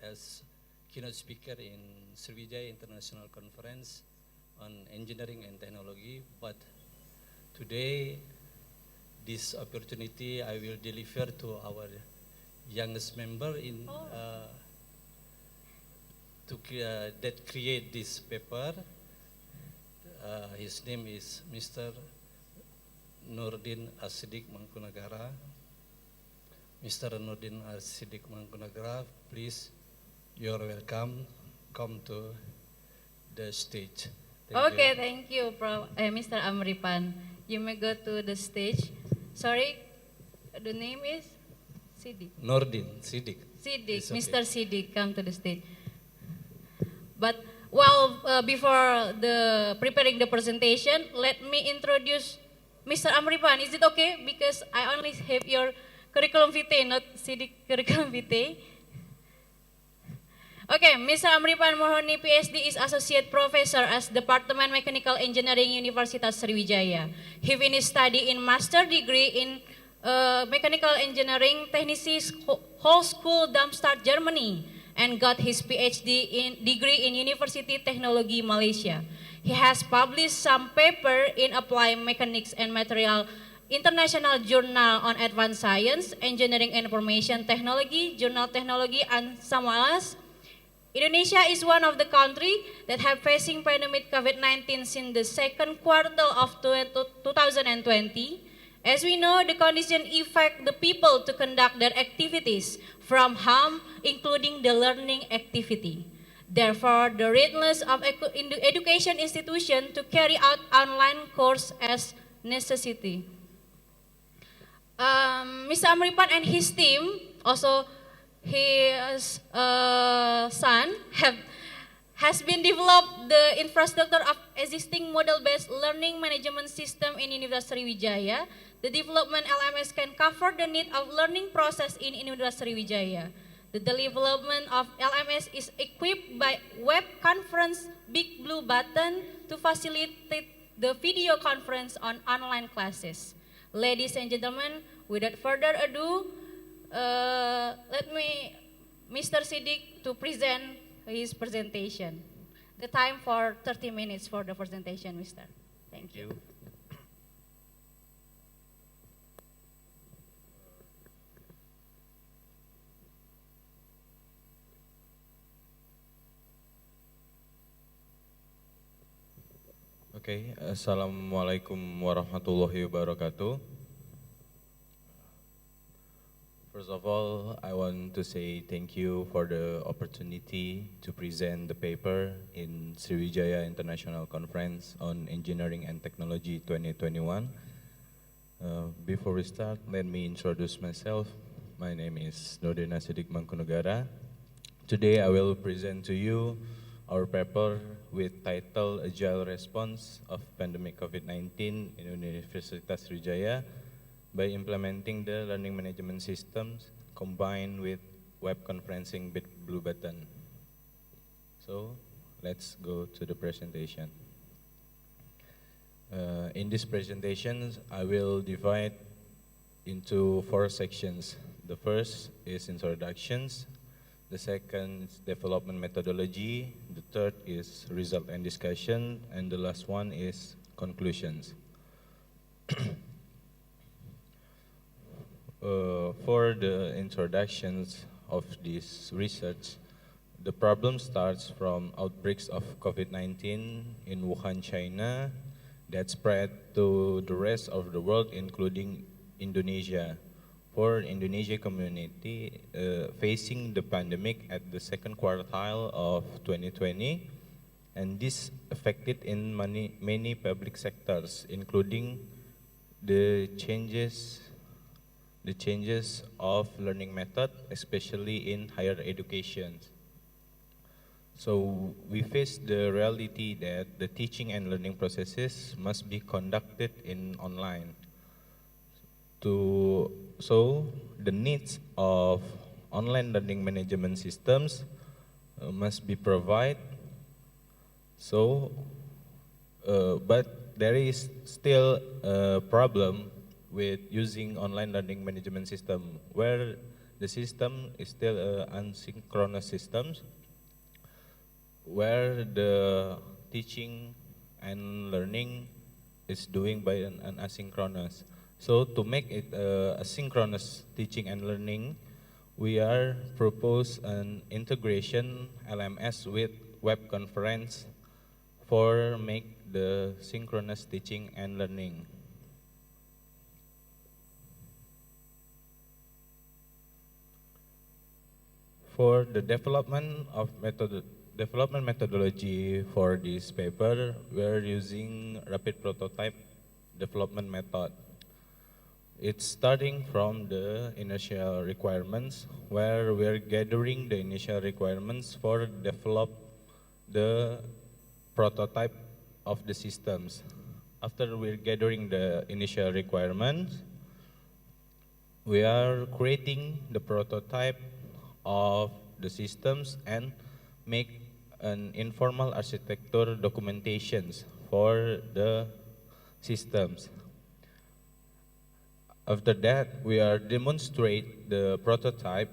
as keynote speaker in Sriwijaya International Conference on Engineering and Technology. But today, this opportunity I will deliver to our youngest member in that create this paper. His name is Mr. Nurdin Asidik Mangkunagara. Mr. Nurdin Asidik Mangkunagara, please, you're welcome. Come to the stage. Thank you, Mr. Amripan. You may go to the stage. Sorry, the name is Sidik. Nurdin Sidik. Sidik, okay. Mr. Sidik, come to the stage. But while before preparing the presentation, let me introduce Mr. Amripan. Is it okay? Because I only have your curriculum vitae, not Sidik curriculum vitae. Okay, Mr. Amripan Mohruni, PhD, is Associate Professor at Department Mechanical Engineering Universitas Sriwijaya. He finished study in Master degree in Mechanical Engineering Technische Hochschule Darmstadt, Germany, and got his PhD degree in University Technology, Malaysia. He has published some paper in Applied Mechanics and Material International Journal on Advanced Science, Engineering and Information Technology, Journal Technology, and some others. Indonesia is one of the countries that have facing pandemic COVID-19 since the second quarter of 2020. As we know, the condition affect the people to conduct their activities from home, including the learning activity. Therefore, the readiness of education institution to carry out online course as necessity. Mr. Amripan and his team, also his son, has been developed the infrastructure of existing model-based learning management system in Universitas Sriwijaya. The development LMS can cover the need of learning process in Universitas Sriwijaya. The development of LMS is equipped by web conference Big Blue Button to facilitate the video conference on online classes. Ladies and gentlemen, without further ado, let me, Mr. Siddiq, to present his presentation. The time for 30 minutes for the presentation, Mr. Thank you. Okay, Assalamualaikum warahmatullahi wabarakatuh. First of all, I want to say thank you for the opportunity to present the paper in Sriwijaya International Conference on Engineering and Technology 2021. Before we start, let me introduce myself. My name is Nurdina Siddiq Mangkunegara. Today I will present to you our paper with title Agile Response of Pandemic COVID-19 in Universitas Sriwijaya by implementing the learning management systems combined with web conferencing Big Blue Button. So let's go to the presentation. In this presentation, I will divide into 4 sections. The first is introductions. The second is development methodology. The third is result and discussion. And the last one is conclusions. For the introductions of this research, the problem starts from outbreaks of COVID-19 in Wuhan, China, that spread to the rest of the world, including Indonesia. For Indonesia community facing the pandemic at the second quartile of 2020, and this affected in many public sectors, including the changes of learning method, especially in higher education. So we face the reality that the teaching and learning processes must be conducted in online. So the needs of online learning management systems must be provided. So, but there is still a problem with using online learning management system, where the system is still asynchronous systems, where the teaching and learning is doing by an asynchronous. So to make it asynchronous teaching and learning, we are propose an integration LMS with web conference for make the synchronous teaching and learning. For the development methodology for this paper, we are using rapid prototype development method. It's starting from the initial requirements, where we're gathering the initial requirements for develop the prototype of the systems. After we're gathering the initial requirements, we are creating the prototype of the systems and make an informal architecture documentations for the systems. After that, we are demonstrate the prototype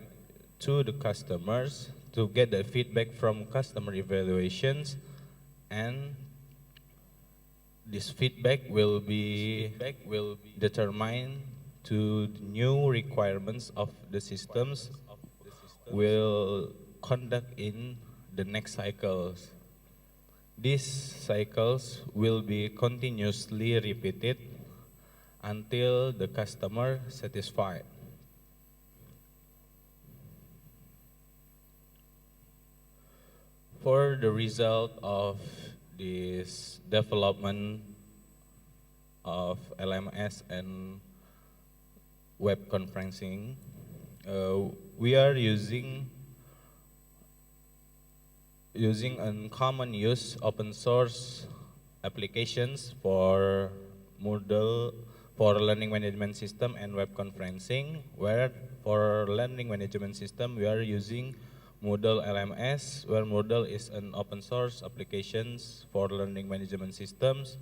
to the customers to get the feedback from customer evaluations, and this feedback will be determined to the new requirements of the systems will conduct in the next cycles. These cycles will be continuously repeated until the customer satisfied. For the result of this development of LMS and web conferencing, we are using a common use open source applications for Moodle, for learning management system and web conferencing, where for learning management system we are using Moodle LMS, where Moodle is an open source applications for learning management systems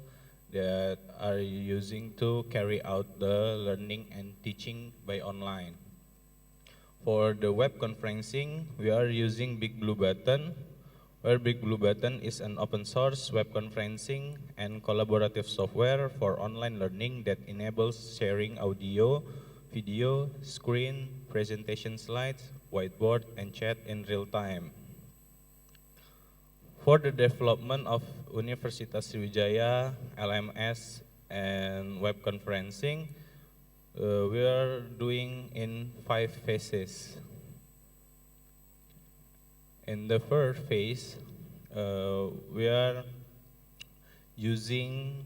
that are using to carry out the learning and teaching by online. For the web conferencing, we are using Big Blue Button, where Big Blue Button is an open source web conferencing and collaborative software for online learning that enables sharing audio, video, screen, presentation slides, whiteboard, and chat in real time. For the development of Universitas Sriwijaya, LMS, and web conferencing, we are doing in 5 phases. In the first phase, we are using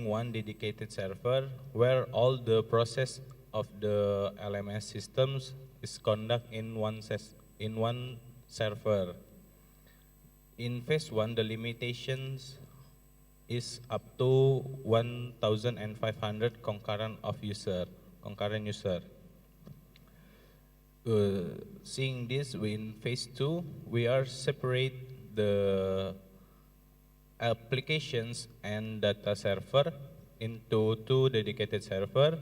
one dedicated server where all the process of the LMS systems is conducted in one server. In phase 1, the limitations is up to 1,500 concurrent user. Seeing this, in phase 2, we are separate the applications and data server into 2 dedicated server,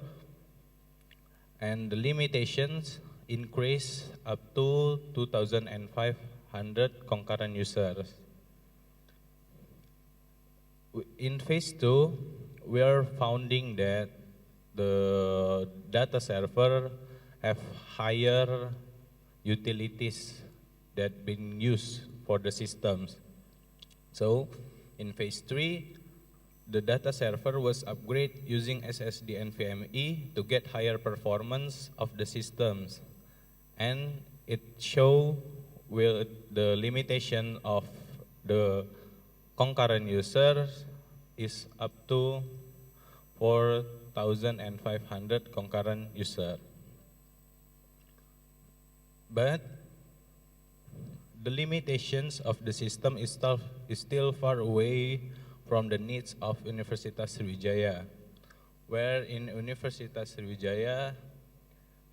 and the limitations increase up to 2,500 concurrent users. In phase 2, we are finding that the data server have higher utilities that being used for the systems. So in phase 3, the data server was upgraded using SSD and NVMe to get higher performance of the systems, and it show with the limitation of the concurrent users is up to 4,500 concurrent users. But the limitations of the system is still far away from the needs of Universitas Sriwijaya, where in Universitas Sriwijaya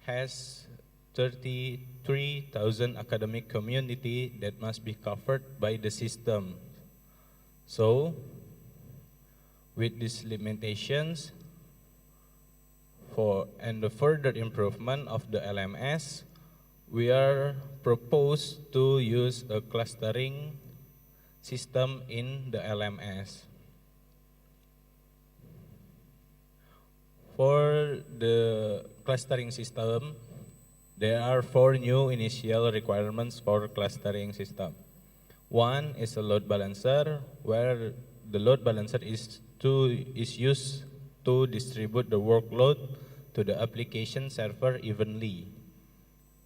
has 33,000 academic community that must be covered by the system. So, with these limitations, and the further improvement of the LMS, we are proposed to use a clustering system in the LMS. For the clustering system, there are 4 new initial requirements for clustering system. One is a load balancer, where the load balancer is used to distribute the workload to the application server evenly.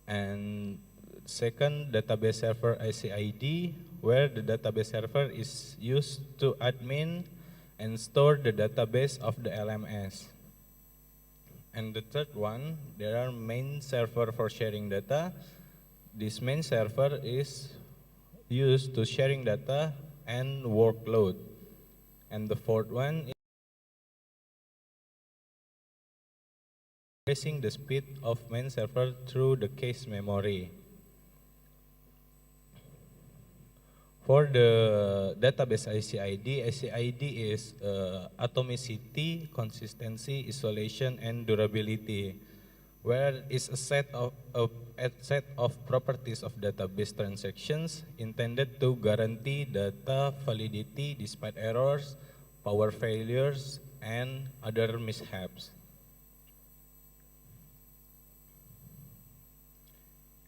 And second, database server ICID, where the database server is used to admin and store the database of the LMS. And the third one, there are main server for sharing data. This main server is used to sharing data and workload. And the fourth one is increasing the speed of main server through the cache memory. For the database ICID is atomicity, consistency, isolation, and durability, where it's a set of properties of database transactions intended to guarantee data validity despite errors, power failures, and other mishaps.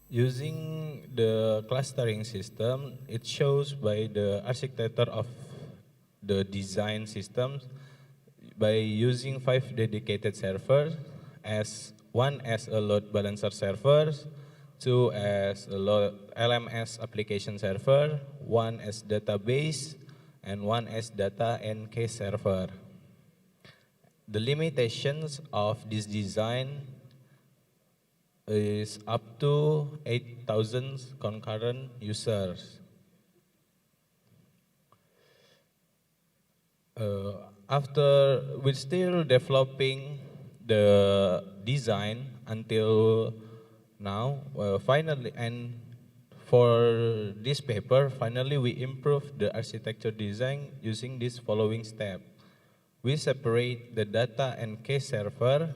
Using the clustering system, it shows by the architecture of the design systems by using 5 dedicated servers, as one as a load balancer server, two as a LMS application server, one as database, and one as data and case server. The limitations of this design is up to 8,000 concurrent users. After we're still developing the design until now, finally, and for this paper, finally we improved the architecture design using this following step. We separate the data and case server,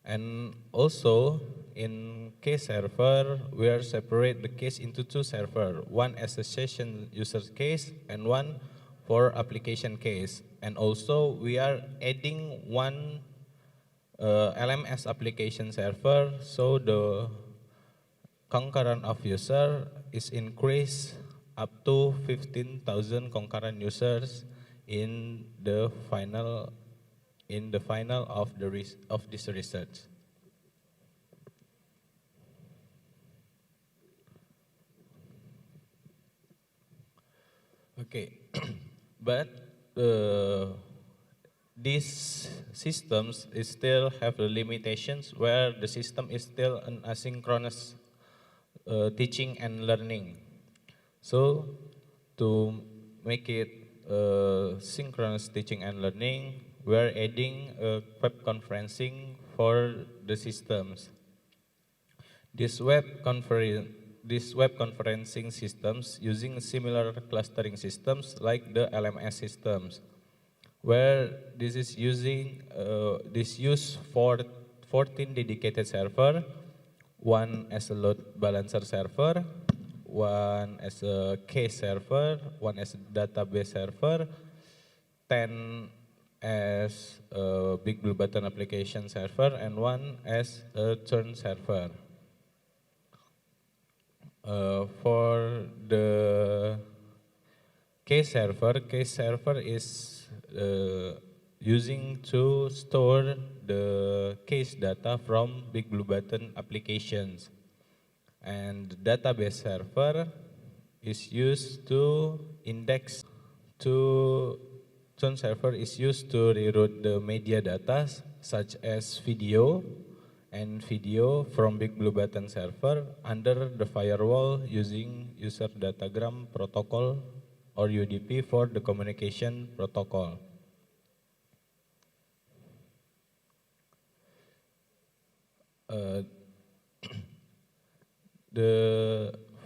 and also in case server, we are separate the case into two servers, one as a session user case and one for application case. And also we are adding one LMS application server, so the concurrent of user is increased up to 15,000 concurrent users in the final of this research. Okay, but these systems still have the limitations where the system is still an asynchronous teaching and learning. So to make it synchronous teaching and learning, we are adding web conferencing for the systems. These web conferencing systems using similar clustering systems like the LMS systems, where this is using for 14 dedicated server, one as a load balancer server, one as a case server, one as a database server, 10 as a Big Blue Button application server, and one as a turn server. For the case server is using to store the case data from Big Blue Button applications. And the database server is used to index to turn server is used to reroute the media data such as video from Big Blue Button server under the firewall using user datagram protocol or UDP for the communication protocol.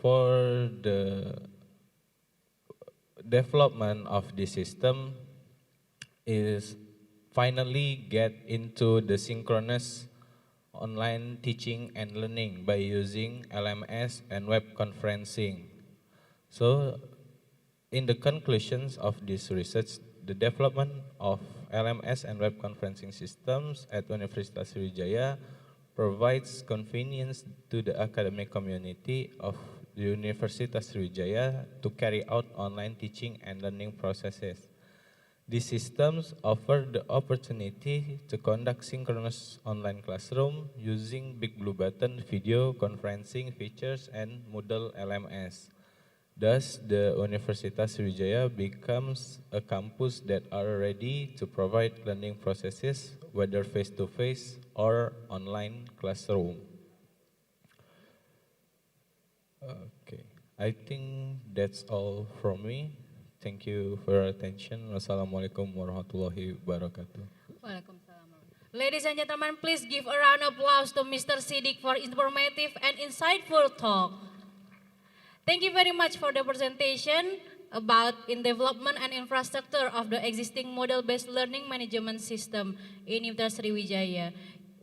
For the development of this system is finally get into the synchronous online teaching and learning by using LMS and web conferencing. So in the conclusions of this research, the development of LMS and web conferencing systems at Universitas Sriwijaya provides convenience to the academic community of the Universitas Sriwijaya to carry out online teaching and learning processes. These systems offer the opportunity to conduct synchronous online classroom using Big Blue Button video conferencing features and Moodle LMS. Thus, the Universitas Sriwijaya becomes a campus that are ready to provide learning processes, whether face-to-face or online classroom. Okay, I think that's all from me. Thank you for your attention. Wassalamualaikum warahmatullahi wabarakatuh. Waalaikumsalam. Ladies and gentlemen, please give a round of applause to Mr. Siddiq for informative and insightful talk. Thank you very much for the presentation about in development and infrastructure of the existing model-based learning management system in Universitas Sriwijaya.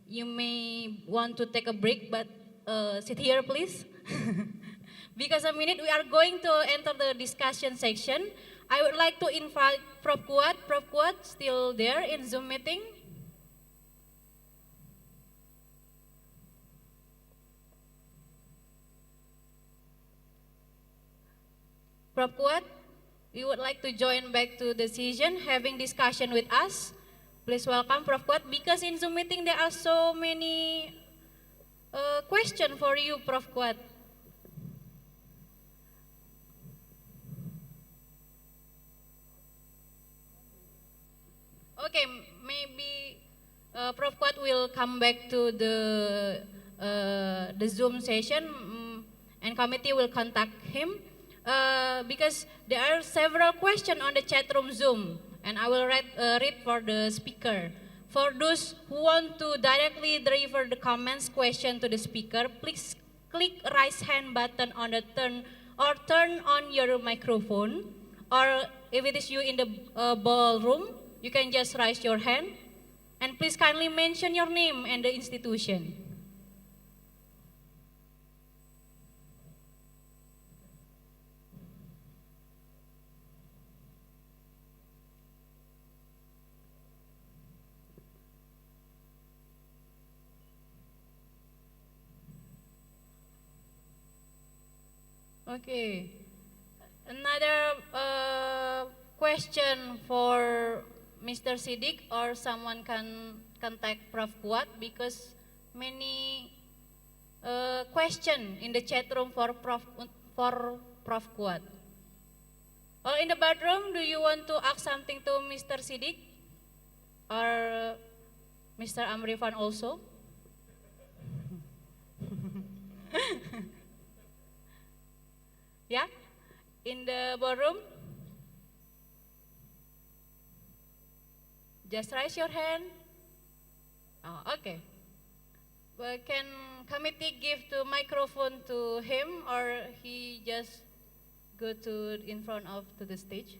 You may want to take a break, but sit here, please. Because a minute we are going to enter the discussion section. I would like to invite Prof. Kuat. Prof. Kuat, still there in Zoom meeting? Prof. Kuat, we would like to join back to the session, having discussion with us. Please welcome Prof. Kuat, because in Zoom meeting there are so many questions for you, Prof. Kuat. Okay, maybe Prof. Kuat will come back to the Zoom session, and committee will contact him. Because there are several questions on the chat room Zoom, and I will read for the speaker. For those who want to directly deliver the comments question to the speaker, please click raise hand button on the turn on your microphone. Or if it is you in the ballroom, you can just raise your hand. And please kindly mention your name and the institution. Okay, another question for Mr. Siddiq, or someone can contact Prof. Kuat, because many question in the chat room for Prof. Kuat. Or in the bedroom, do you want to ask something to Mr. Siddiq or Mr. Amrifan also? Yeah, in the ballroom, just raise your hand. Oh, okay. Well, can committee give the microphone to him, or he just go to in front of to the stage?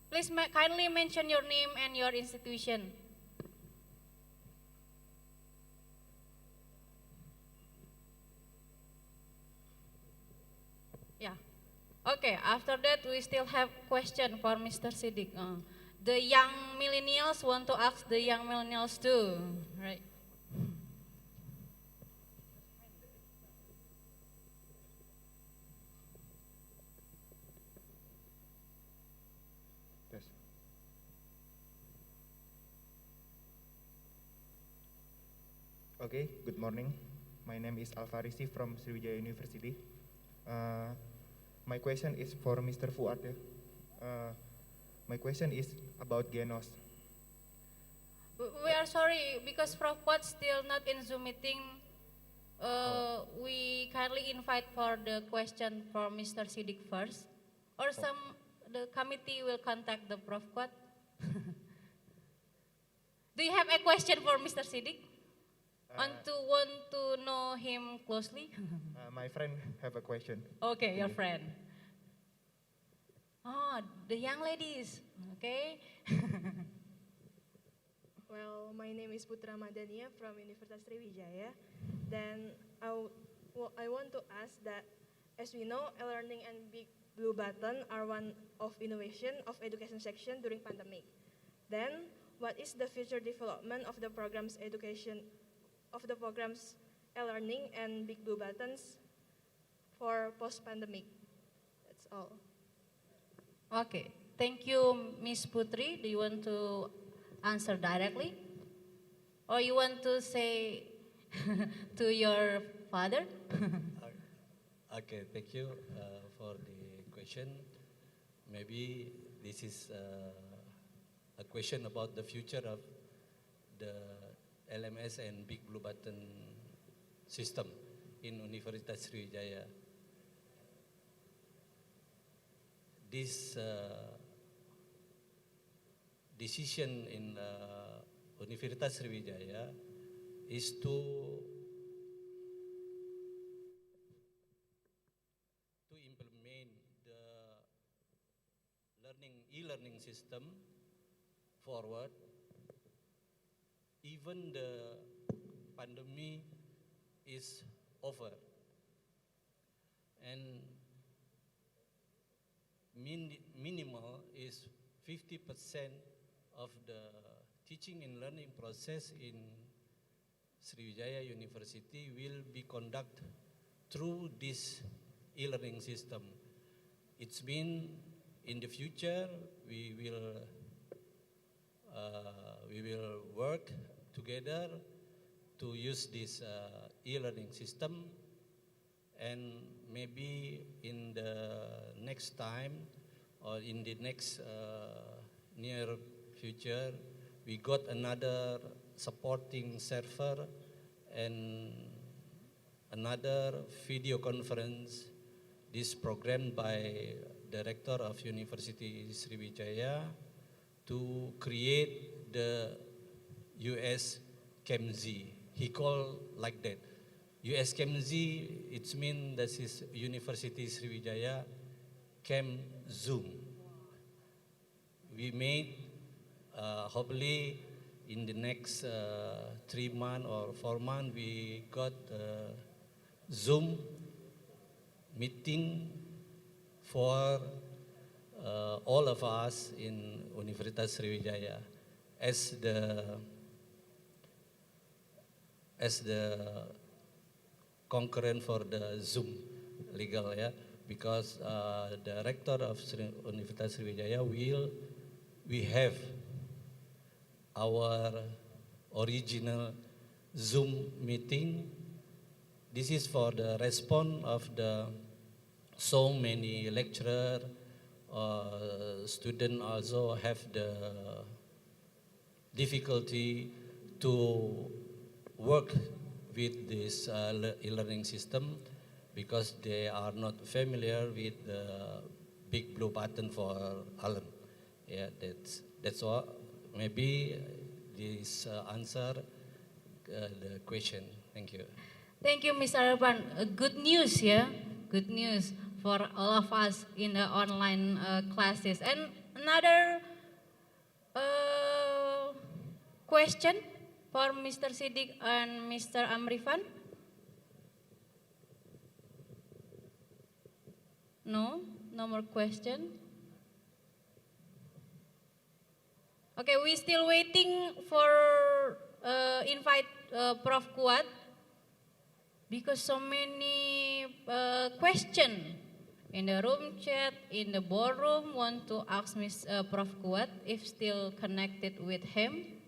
Please kindly mention your name and your institution. Yeah. Okay, after that we still have question for Mr. Siddiq. The young millennials want to ask the young millennials too, right? Yes. Okay, good morning. My name is Alfarisi from Sriwijaya University. My question is for Mr. Fuad. My question is about Genos. We are sorry because Prof. Fuad still not in Zoom meeting. We kindly invite for the question for Mr. Siddiq first, or the committee will contact the Prof. Fuad. Do you have a question for Mr. Siddiq? Want to know him closely? My friend have a question. Okay, your friend. Oh, the young ladies. Okay. Well, my name is Putra Madania from Universitas Sriwijaya. Then I want to ask that, as we know, e-learning and Big Blue Button are one of innovation of education section during pandemic. Then, what is the future development of the programs e-learning and Big Blue Buttons for post-pandemic? That's all. Okay, thank you, Miss Putri. Do you want to answer directly? Or you want to say to your father? Okay, thank you for the question. Maybe this is a question about the future of the LMS and Big Blue Button system in Universitas Sriwijaya. This decision in Universitas Sriwijaya is to e-learning system forward, even the pandemic is over. And minimal is 50% of the teaching and learning process in Sriwijaya University will be conducted through this e-learning system. It's mean in the future we will work together to use this e-learning system, and maybe in the next time or in the next near future, we got another supporting server and another video conference. This program by Director of University Sriwijaya to create the US KMZ. He called like that. US KMZ, it means this is University Sriwijaya Cam Zoom. We made, hopefully in the next 3 months or 4 months, we got Zoom meeting for all of us in Universitas Sriwijaya as the concurrent for the Zoom legal, yeah, because the rector of Universitas Sriwijaya we have our original Zoom meeting. This is for the response of the so many lecturer, student also have the difficulty to work with this e-learning system because they are not familiar with the big blue button for Alan. Yeah, that's all. Maybe this answer the question. Thank you. Thank you, Mr. Arban. Good news, yeah? Good news for all of us in the online classes. And another question for Mr. Siddiq and Mr. Amrifan? No? No more question? Okay, we still waiting for invite Prof. Kuat because so many question in the room chat, in the ballroom want to ask Prof. Kuat if still connected with him.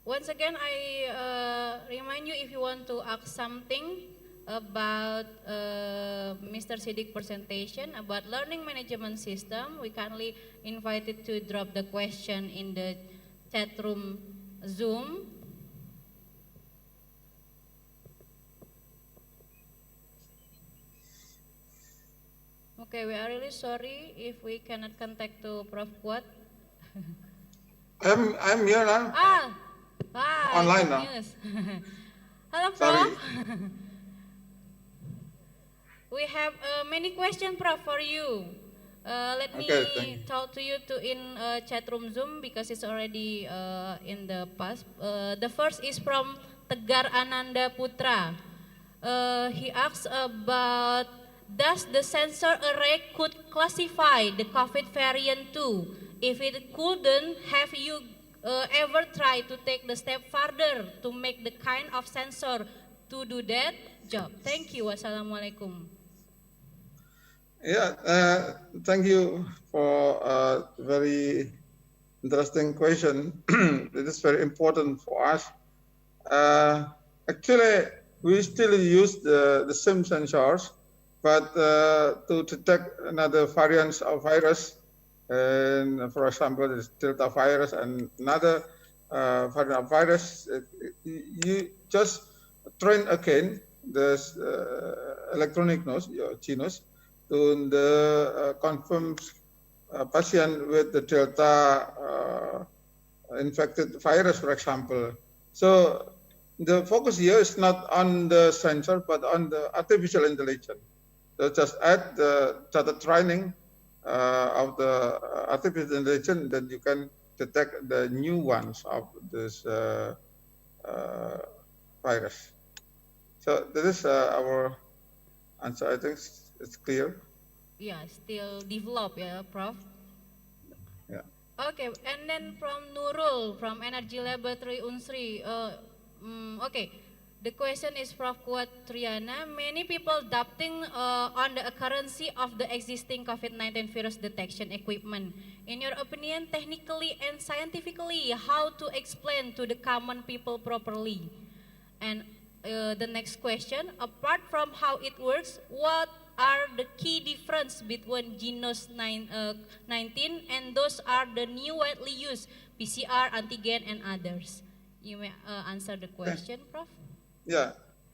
Once again, I remind you if you want to ask something about Mr. Siddiq presentation about learning management system, we kindly invited to drop the question in the chat room Zoom. Okay, we are really sorry if we cannot contact to Prof. Kuat. I'm here now. Online now. Hello, Prof. We have many questions, Prof, for you. Let me talk to you in chat room Zoom because it's already in the past. The first is from Tegar Ananda Putra. He asks about, does the sensor array could classify the COVID variant too? If it couldn't, have you ever tried to take the step further to make the kind of sensor to do that job? Thank you. Wassalamualaikum. Yeah, thank you for a very interesting question. It is very important for us. Actually, we still use the same sensors, but to detect another variants of virus, and for example, the Delta virus and another variant of virus, you just train again the electronic nose, CNOS, to the confirmed patient with the Delta infected virus, for example. So the focus here is not on the sensor, but on the artificial intelligence. So just add the data training of the artificial intelligence, then you can detect the new ones of this virus. So this is our answer. I think it's clear. Yeah, still develop, yeah, Prof. Yeah. Okay, and then from Nurul from Energy Laboratory UNSRI. Okay, the question is Prof. Kuat Triana. Many people doubting on the accuracy of the existing COVID-19 virus detection equipment. In your opinion, technically and scientifically, how to explain to the common people properly? And the next question, apart from how it works, what are the key difference between Genos 19 and those are the new widely used PCR, antigen, and others? You may answer the question, Prof. Yeah.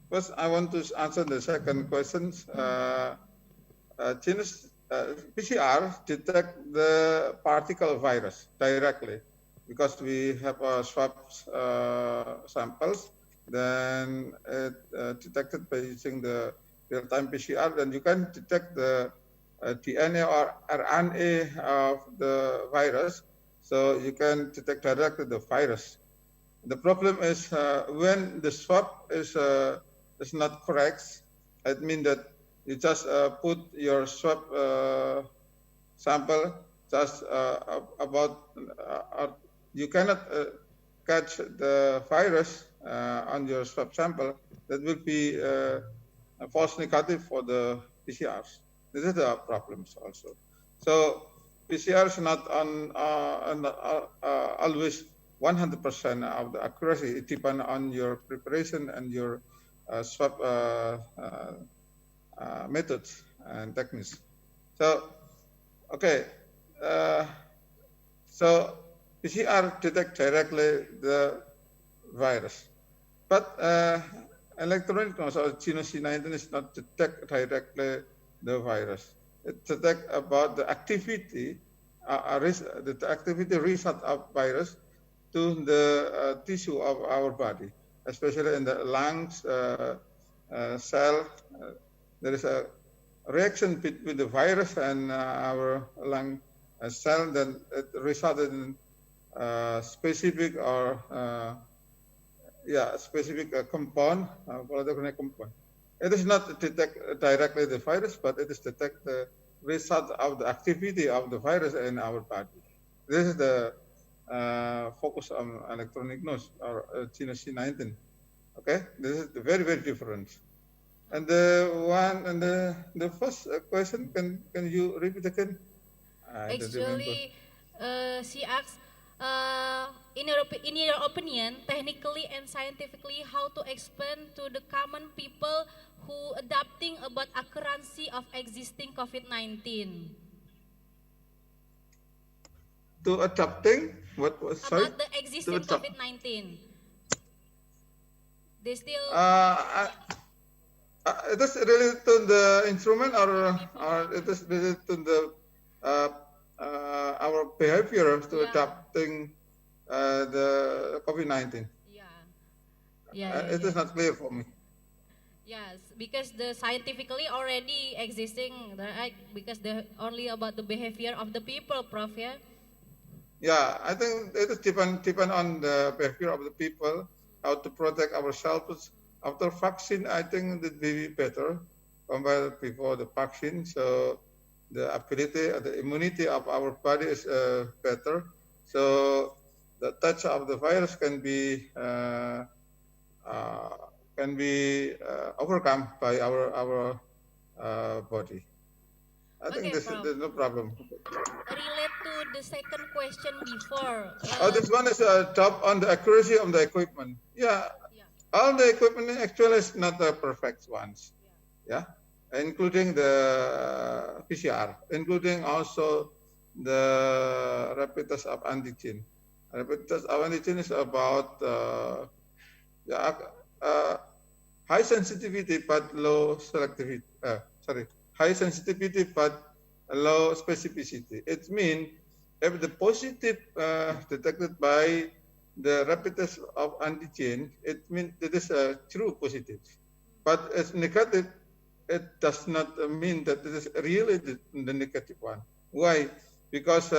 First, I want to answer the second question. Genos PCR detect the particle virus directly because we have swab samples. Then it detected by using the real-time PCR, then you can detect the DNA or RNA of the virus, so you can detect directly the virus. The problem is when the swab is not correct. It means that you just put your swab sample just you cannot catch the virus on your swab sample. That will be a false negative for the PCRs. This is the problems also. So PCR is not always 100% of the accuracy. It depends on your preparation and your swab methods and techniques. So, okay. So PCR detect directly the virus, but electronic nose or Genos 19 is not detect directly the virus. It detect about the activity, the activity result of virus to the tissue of our body, especially in the lungs, cell. There is a reaction between the virus and our lung cell, then it resulted in specific or specific compound, polydendritic compound. It is not detect directly the virus, but it is detect the result of the activity of the virus in our body. This is the focus on electronic nose or Genos 19. Okay, this is very, very different. And the first question, can you repeat again? Actually, she asks, in your opinion, technically and scientifically, how to explain to the common people who adapting about accuracy of existing COVID-19? To adapting what was sorry? About the existing COVID-19. They still. It is related to the instrument, or it is related to the our behavior to adapting the COVID-19. It is not clear for me. Yes, because the scientifically already existing, right? Because the only about the behavior of the people, Prof. Yeah. Yeah, I think it is depend on the behavior of the people, how to protect ourselves. After vaccine, I think it will be better compared before the vaccine. So the ability, the immunity of our body is better. So the touch of the virus can be overcome by our body. I think there's no problem. Relate to the second question before. This one is a job on the accuracy of the equipment. Yeah. All the equipment actually is not the perfect ones. Yeah. Including the PCR, including also the rapid test of antigen. Rapid test of antigen is about high sensitivity but low selectivity. High sensitivity but low specificity. It means if the positive detected by the rapid test of antigen, it means it is a true positive. But as negative, it does not mean that it is really the negative one. Why? Because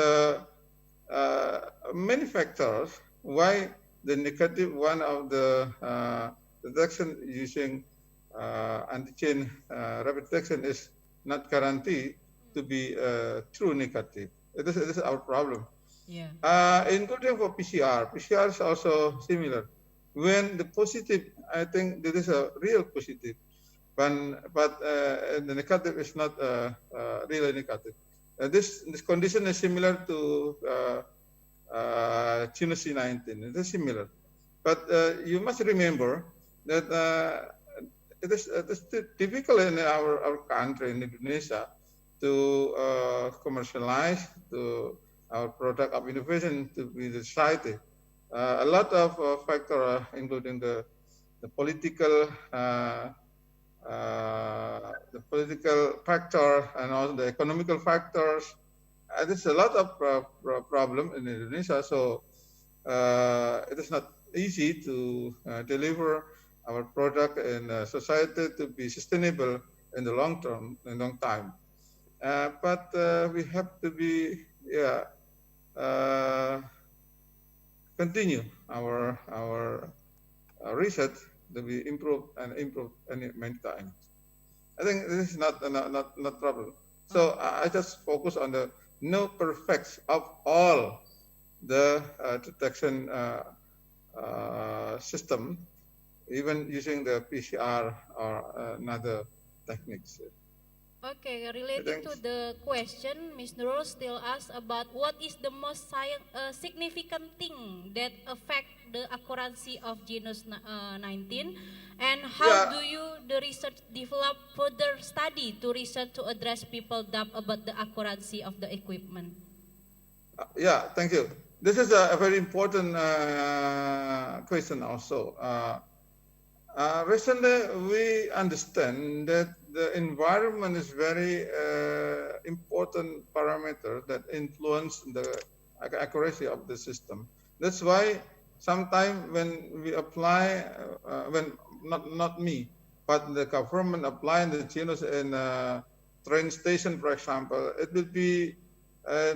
many factors why the negative one of the detection using antigen rapid detection is not guaranteed to be true negative. It is our problem. Yeah. Including for PCR. PCR is also similar. When the positive, I think this is a real positive, but the negative is not really negative. This condition is similar to C19. It is similar, but you must remember that it is difficult in our country, in Indonesia, to commercialize to our product of innovation to be the society. A lot of factors, including the political factor and also the economical factors. There's a lot of problem in Indonesia, so it is not easy to deliver our product in society to be sustainable in the long term, in long time. But we have to be, continue our research to be improved many times. I think this is not problem. So I just focus on the no perfects of all the detection system, even using the PCR or another techniques. Okay, related to the question, Ms. Nurul still asks about what is the most significant thing that affect the accuracy of genus 19, and how do you, the research, develop further study to research to address people doubt about the accuracy of the equipment? Yeah, thank you. This is a very important question also. Recently, we understand that the environment is very important parameter that influence the accuracy of the system. That's why sometimes when we apply, when not me, but the government applying the genus in a train station, for example, it will be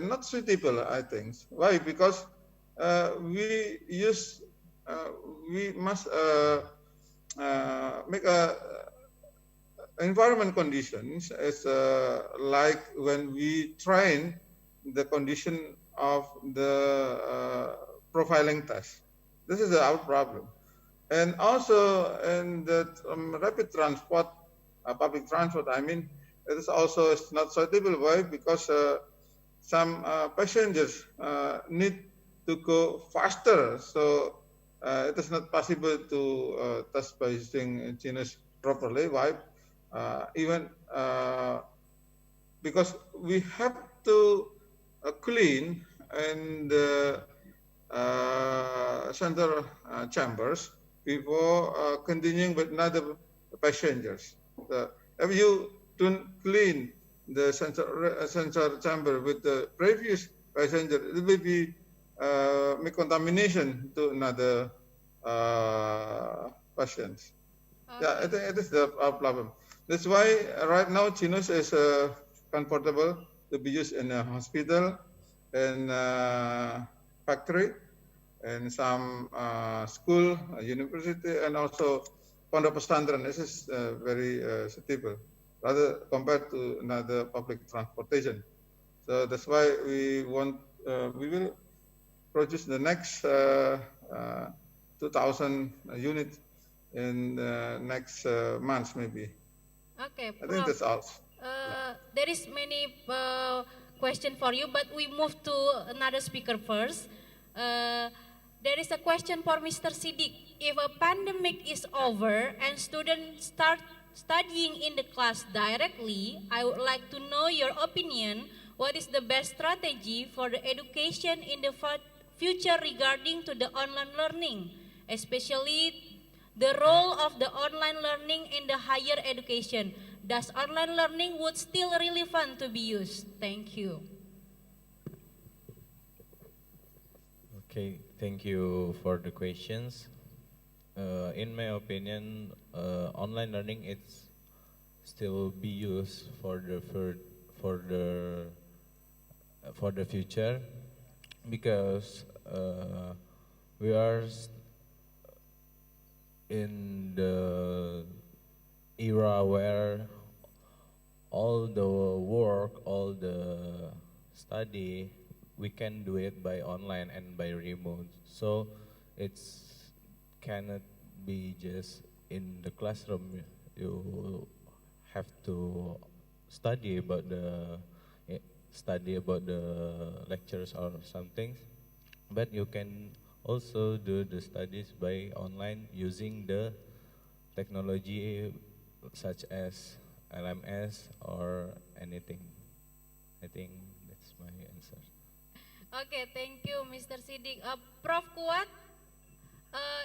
not suitable, I think. Why? Because we must make environment conditions as like when we train the condition of the profiling test. This is our problem. And also in the rapid transport, public transport, I mean, it is also not suitable. Why? Because some passengers need to go faster. So it is not possible to test by using genus properly. Why? Even because we have to clean in the center chambers before continuing with another passengers. If you don't clean the sensor chamber with the previous passenger, it will be make contamination to another patients. Yeah, I think it is our problem. That's why right now genus is comfortable to be used in a hospital, in factory, in some school, university, and also pondok pesantren. This is very suitable, rather compared to another public transportation. So that's why we want, we will produce the next 2,000 units in the next months, maybe. Okay, I think that's all. There is many question for you, but we move to another speaker first. There is a question for Mr. Siddiq. If a pandemic is over and students start studying in the class directly, I would like to know your opinion. What is the best strategy for the education in the future regarding to the online learning, especially the role of the online learning in the higher education. Does online learning would still relevant to be used? Thank you. Okay, thank you for the questions. In my opinion, online learning it's still be used for the future, because we are in the era where all the work, all the study, we can do it by online and by remote. So it's cannot be just in the classroom. You have to study about the lectures or something, but you can also do the studies by online using the technology such as LMS or anything. I think that's my answer. Okay, thank you, Mr. Siddiq. Prof. Kuat,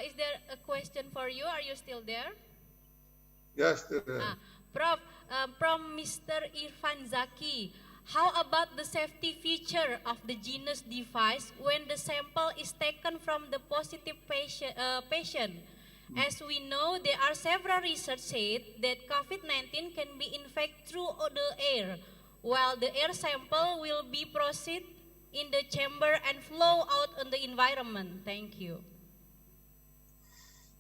is there a question for you? Are you still there? Yes. Prof, from Mr. Irfan Zaki, how about the safety feature of the Genus device when the sample is taken from the positive patient? As we know, there are several research said that COVID-19 can be infected through the air, while the air sample will be processed in the chamber and flow out in the environment. Thank you.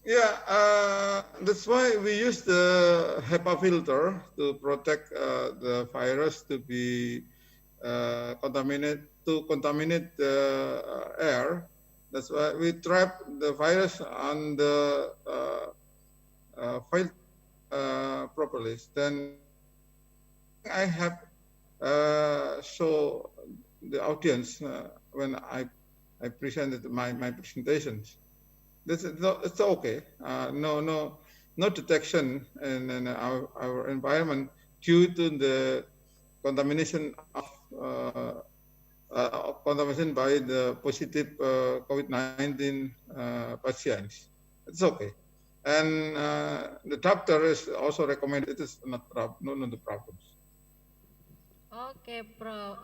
Yeah, that's why we use the HEPA filter to protect the virus to be contaminate the air. That's why we trap the virus on the file properly. Then I have show the audience when I presented my presentations. It's okay. No detection in our environment due to the contamination of contamination by the positive COVID-19 patients. It's okay. And the doctor is also recommended. It is not the problems. Okay, Prof.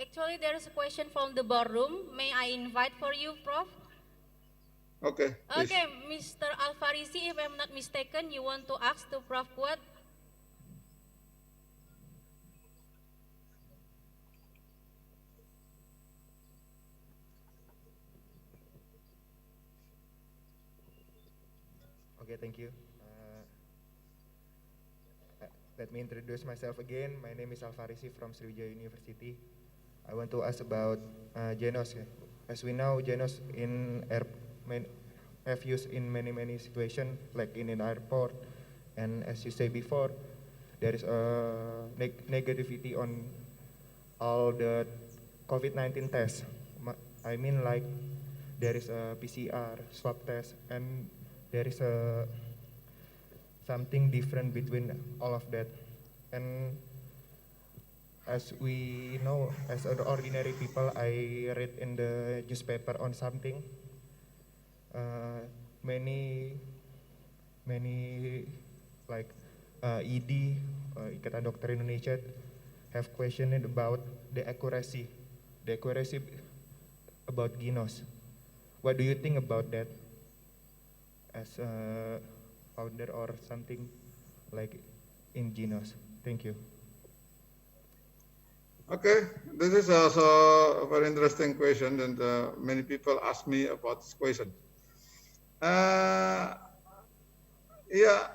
Actually, there is a question from the boardroom. May I invite for you, Prof? Okay, please. Okay, Mr. Alfarisi, if I'm not mistaken, you want to ask to Prof. Kuat? Okay, thank you. Let me introduce myself again. My name is Alfarisi from Sriwijaya University. I want to ask about Genos. As we know, Genos have used in many situations, like in an airport, and as you say before, there is a negativity on all the COVID-19 tests. I mean, like there is a PCR swab test, and there is a something different between all of that. And as we know, as an ordinary people, I read in the newspaper on something. Many like ED, Ikatan Dokter Indonesia, have questioned about the accuracy about Genos. What do you think about that as a founder or something like in Genos? Thank you. Okay, this is also a very interesting question, and many people ask me about this question. Yeah,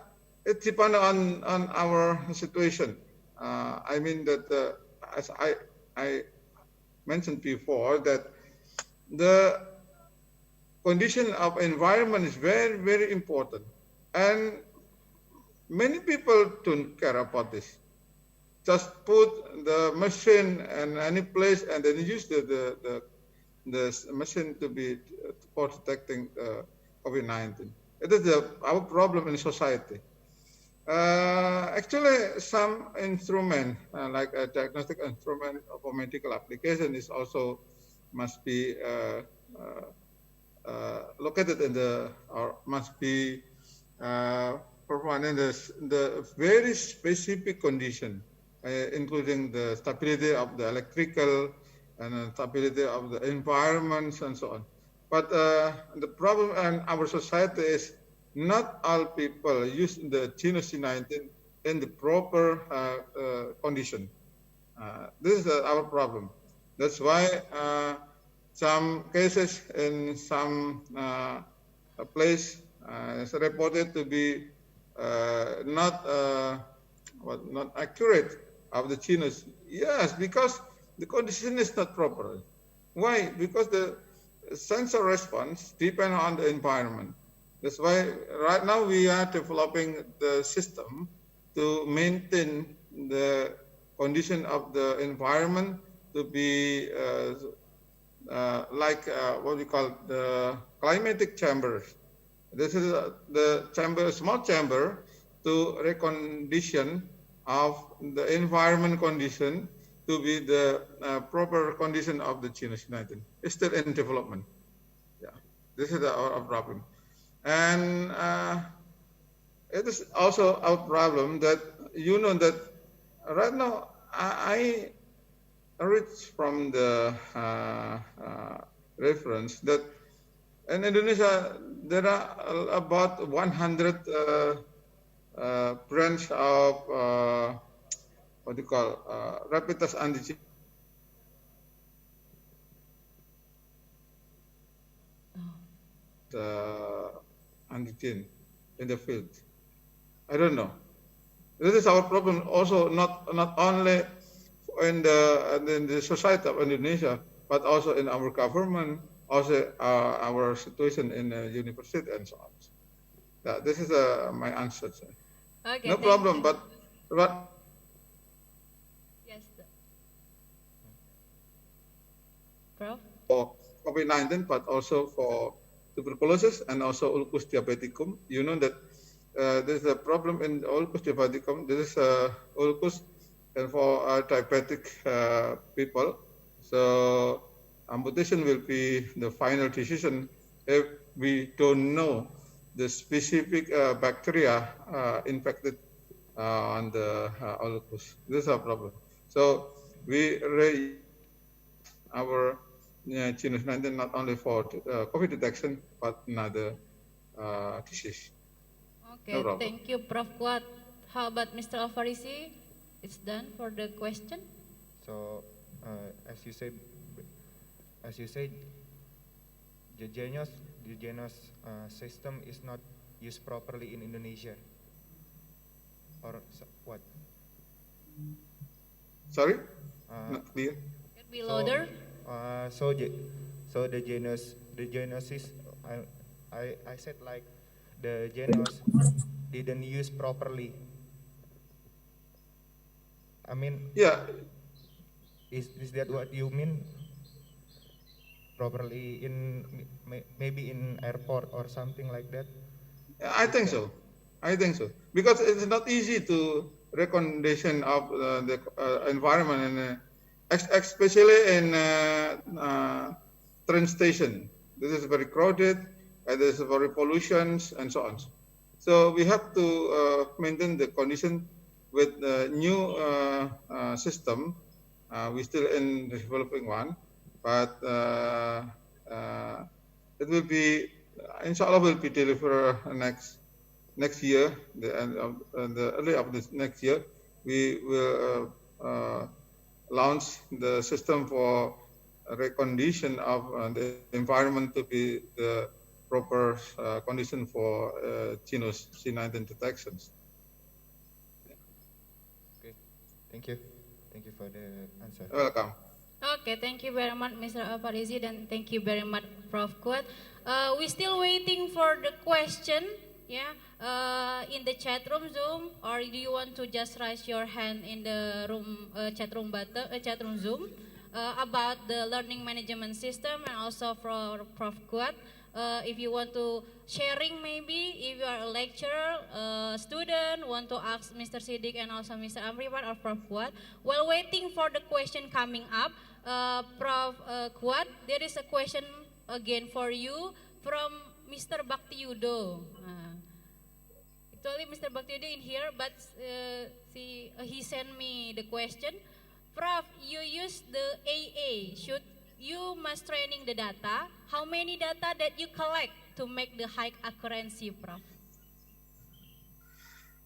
it depends on our situation. I mean that as I mentioned before, that the condition of environment is very important, and many people don't care about this. Just put the machine in any place and then use the machine to be for detecting COVID-19. It is our problem in society. Actually, some instrument like a diagnostic instrument for medical application is also must be located in or must be performing the very specific condition, including the stability of the electrical and stability of the environments and so on. But the problem in our society is not all people use the genus C19 in the proper condition. This is our problem. That's why some cases in some place is reported to be not accurate of the genus. Yes, because the condition is not proper. Why? Because the sensor response depends on the environment. That's why right now we are developing the system to maintain the condition of the environment to be like what we call the climatic chambers. This is the chamber, small chamber, to recondition of the environment condition to be the proper condition of the genus C19. It's still in development. Yeah, this is our problem. And it is also our problem that you know that right now I read from the reference that in Indonesia there are about 100 branch of what do you call rapid test antigen. Antigen in the field. I don't know. This is our problem also, not only in the society of Indonesia, but also in our government, also our situation in the university and so on. Yeah, this is my answer. Sir. Okay, no problem, but yes, Prof. For COVID-19, but also for tuberculosis and also ulcus diabeticum. You know that there's a problem in ulcus diabeticum. This is ulcus and for diabetic people. So amputation will be the final decision if we don't know the specific bacteria infected on the ulcus. This is a problem. So we raise our genus 19 not only for COVID detection, but another disease. Okay, no thank you, Prof. Kuat. How about Mr. Alfarisi? It's done for the question. So, as you said, the genus system is not used properly in Indonesia, or what? Sorry, not clear. Can be louder. So the genus is I said like the genus didn't use properly. I mean, yeah. Is that what you mean? Properly in maybe in airport or something like that? I think so. I think so because it's not easy to recondition of the environment and especially in train station. This is very crowded and there's very pollutions and so on. So we have to maintain the condition with the new system. We're still in developing one, but it will be, inshallah, will be delivered next year. The end of the early of this next year, we will launch the system for recondition of the environment to be the proper condition for genus C19 detections. Okay, thank you. Thank you for the answer. Welcome. Okay, thank you very much, Mr. Alfarisi, and thank you very much, Prof. Kuat. We're still waiting for the question, yeah, in the chat room Zoom, or do you want to just raise your hand in the room chat room Zoom about the learning management system, and also for Prof. Kuat. If you want to sharing, maybe if you are a lecturer, student, want to ask Mr. Siddiq and also Mr. Amriwan or Prof. Kuat. While waiting for the question coming up, Prof. Kuat, there is a question again for you from Mr. Bakti Yudo. actually Mr. Bhaktiyudo in here, but he sent me the question. Prof, you use the AA. Should you must training the data? How many data that you collect to make the high accuracy, Prof?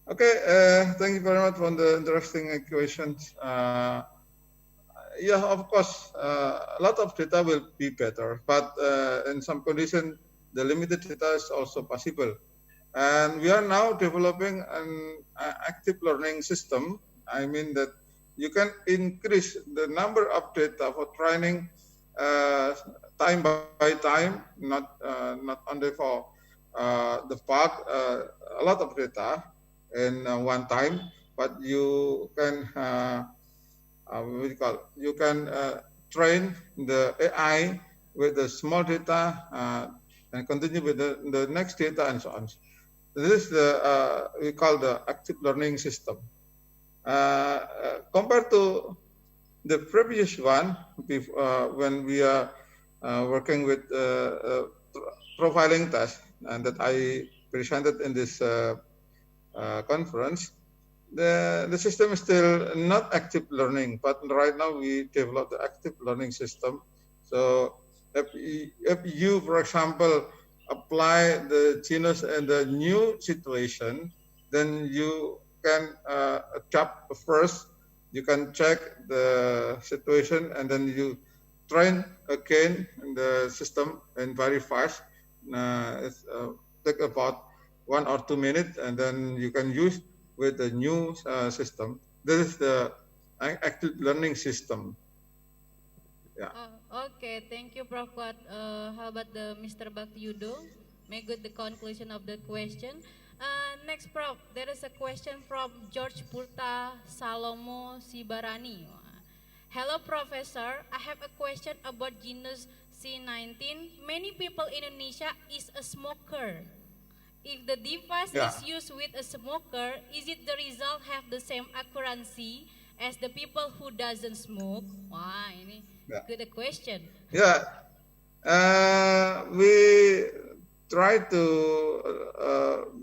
Okay, thank you very much for the interesting questions. Yeah, of course, a lot of data will be better, but in some condition, the limited data is also possible. And we are now developing an active learning system. I mean that you can increase the number of data for training time by time, not only for the part, a lot of data in one time, but you can you can train the AI with the small data and continue with the next data and so on. This is the we call the active learning system. Compared to the previous one, when we are working with profiling test, and that I presented in this conference, the system is still not active learning, but right now we developed the active learning system. So if you, for example, apply the genus in the new situation, then you can adapt first. You can check the situation and then you train again the system and very fast. It's take about 1 or 2 minutes, and then you can use with the new system. This is the active learning system. Yeah. Okay, thank you, Prof. How about Mr. Bhaktiyudo? Make good the conclusion of the question. Next, Prof, there is a question from George Purta Salomo Sibarani. Hello, Professor. I have a question about genus C19. Many people in Indonesia is a smoker. If the device is used with a smoker, is it the result have the same accuracy as the people who doesn't smoke? Wah, ini good question. Yeah, we try to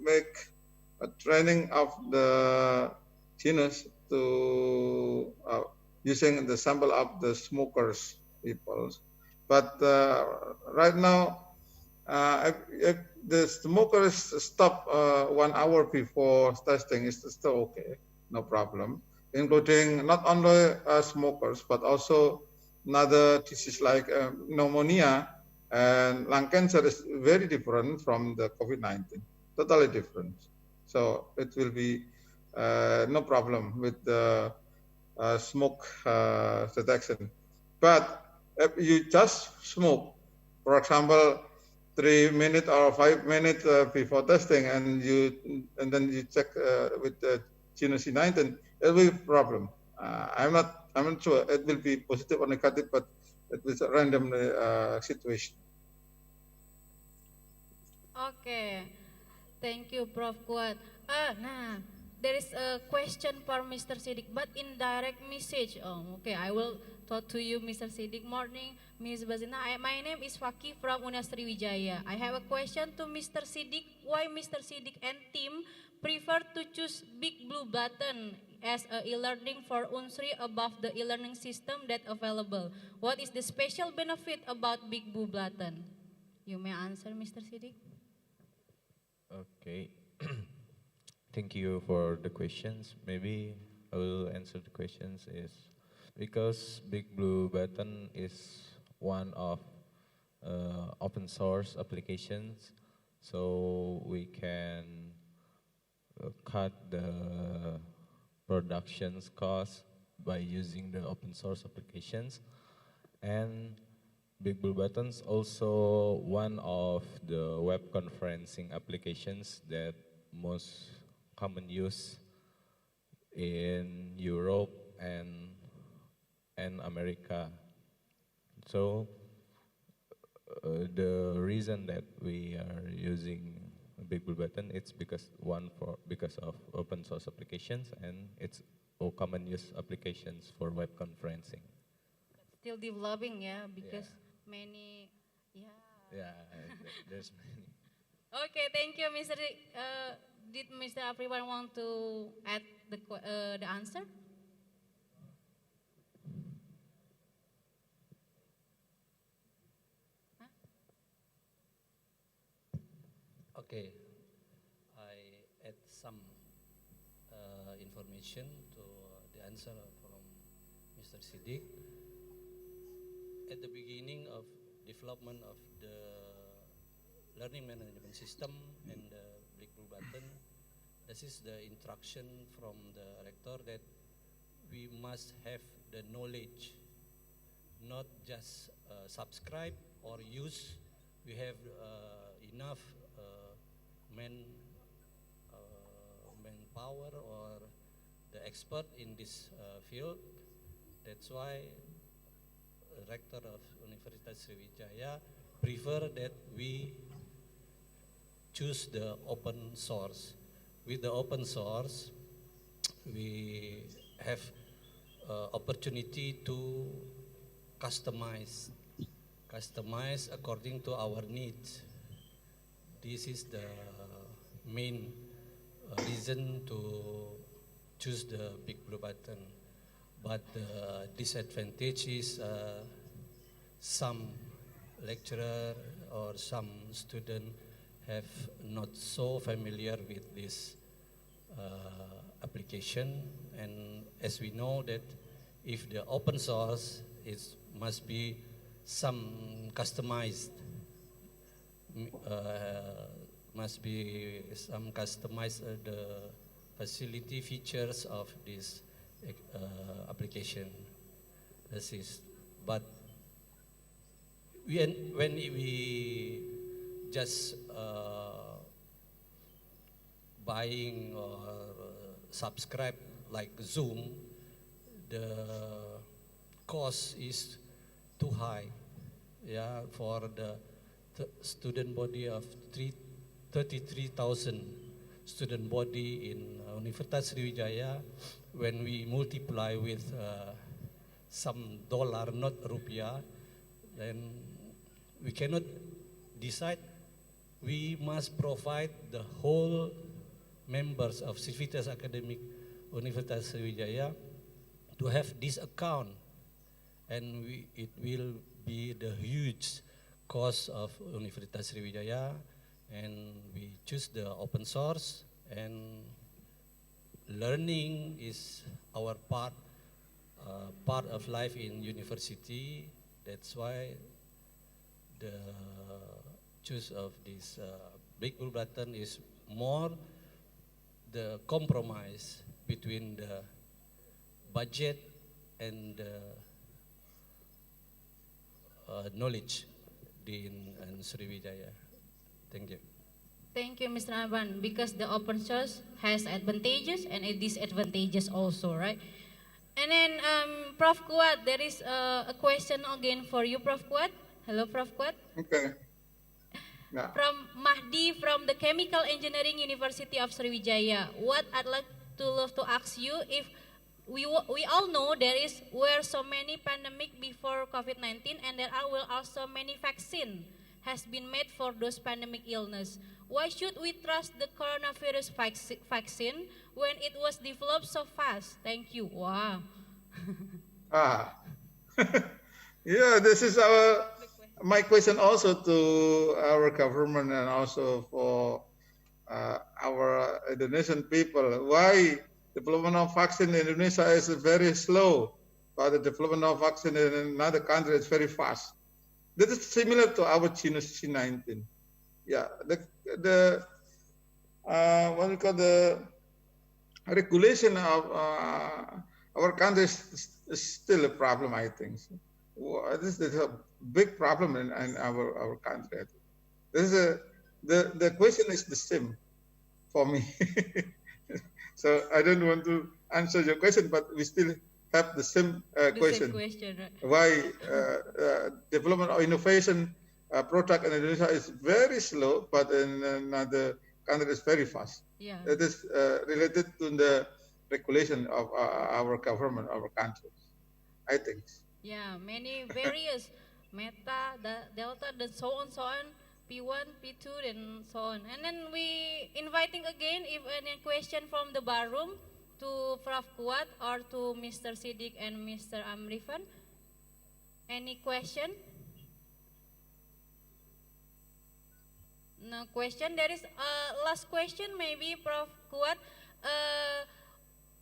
make a training of the genus to using the sample of the smokers people, but right now, if the smokers stop 1 hour before testing, is still okay, no problem, including not only smokers, but also another disease like pneumonia and lung cancer is very different from the COVID-19, totally different. So it will be no problem with the smoke detection. But if you just smoke, for example, 3 minutes or 5 minutes before testing, and then you check with the genus C19, it will be a problem. I'm not sure it will be positive or negative, but it is a random situation. Okay, thank you, Prof. Kuat. Nah, there is a question for Mr. Siddiq, but in direct message. Okay, I will talk to you, Mr. Siddiq. Morning, Ms. Bazina. My name is Faki from UNSRI Sriwijaya. I have a question to Mr. Siddiq. Why Mr. Siddiq and team prefer to choose Big Blue Button as a e-learning for UNSRI above the e-learning system that available? What is the special benefit about Big Blue Button? You may answer, Mr. Siddiq. Okay. Thank you for the questions. Maybe I will answer the questions is because Big Blue Button is one of open source applications, so we can cut the production's cost by using the open source applications. And Big Blue Button's also one of the web conferencing applications that most common use in Europe and America. So the reason that we are using Big Blue Button, it's because of open source applications, and it's all common use applications for web conferencing. Still developing, yeah, because many, yeah, there's many. Okay, thank you, Mr. did Mr. Afriwan want to add the answer? Okay, I add some information to the answer from Mr. Siddiq. At the beginning of development of the learning management system and the Big Blue Button, this is the instruction from the rector that we must have the knowledge, not just subscribe or use. We have enough manpower or the expert in this field. That's why rector of Universitas Sriwijaya prefer that we choose the open source. With the open source, we have opportunity to customize according to our needs. This is the main reason to choose the Big Blue Button. But the disadvantage is some lecturer or some student have not so familiar with this application. And as we know that if the open source must be some customized, the facility features of this application. But when we just buying or subscribe like Zoom, the cost is too high. Yeah, for the student body of 33,000 student body in Universitas Sriwijaya, when we multiply with some dollar, not rupiah, then we cannot decide. We must provide the whole members of Civitas Academic Universitas Sriwijaya to have this account, and it will be the huge cost of Universitas Sriwijaya, and we choose the open source, and learning is our part of life in university. That's why the choice of this Big Blue Button is more the compromise between the budget and the knowledge in Sriwijaya. Thank you. Thank you, Mr. Aban. Because the open source has advantages and disadvantages also, right? And then, Prof. Kuat, there is a question again for you, Prof. Kuat. Hello, Prof. Kuat. Okay. Yeah. From Mahdi from the Chemical Engineering University of Sriwijaya. What I'd like to love to ask you, if we all know were so many pandemic before COVID-19, and there are also many vaccine has been made for those pandemic illness. Why should we trust the coronavirus vaccine when it was developed so fast? Thank you. Wow. Yeah, this is my question also to our government and also for our Indonesian people. Why development of vaccine in Indonesia is very slow, but the development of vaccine in another country is very fast. This is similar to our C19. Yeah, the what we call the regulation of our country is still a problem, I think. This is a big problem in our country. This is the question is the same for me. So I don't want to answer your question, but we still have the same question. Right? Why development of innovation product in Indonesia is very slow, but in another country is very fast. Yeah. It is related to the regulation of our government, our country, I think. Yeah, many various Meta, Delta, and so on, P1, P2, and so on. And then we inviting again if any question from the bar room to Prof. Kuat or to Mr. Siddiq and Mr. Amrifan. Any question? No question. There is a last question, maybe Prof. Kuat.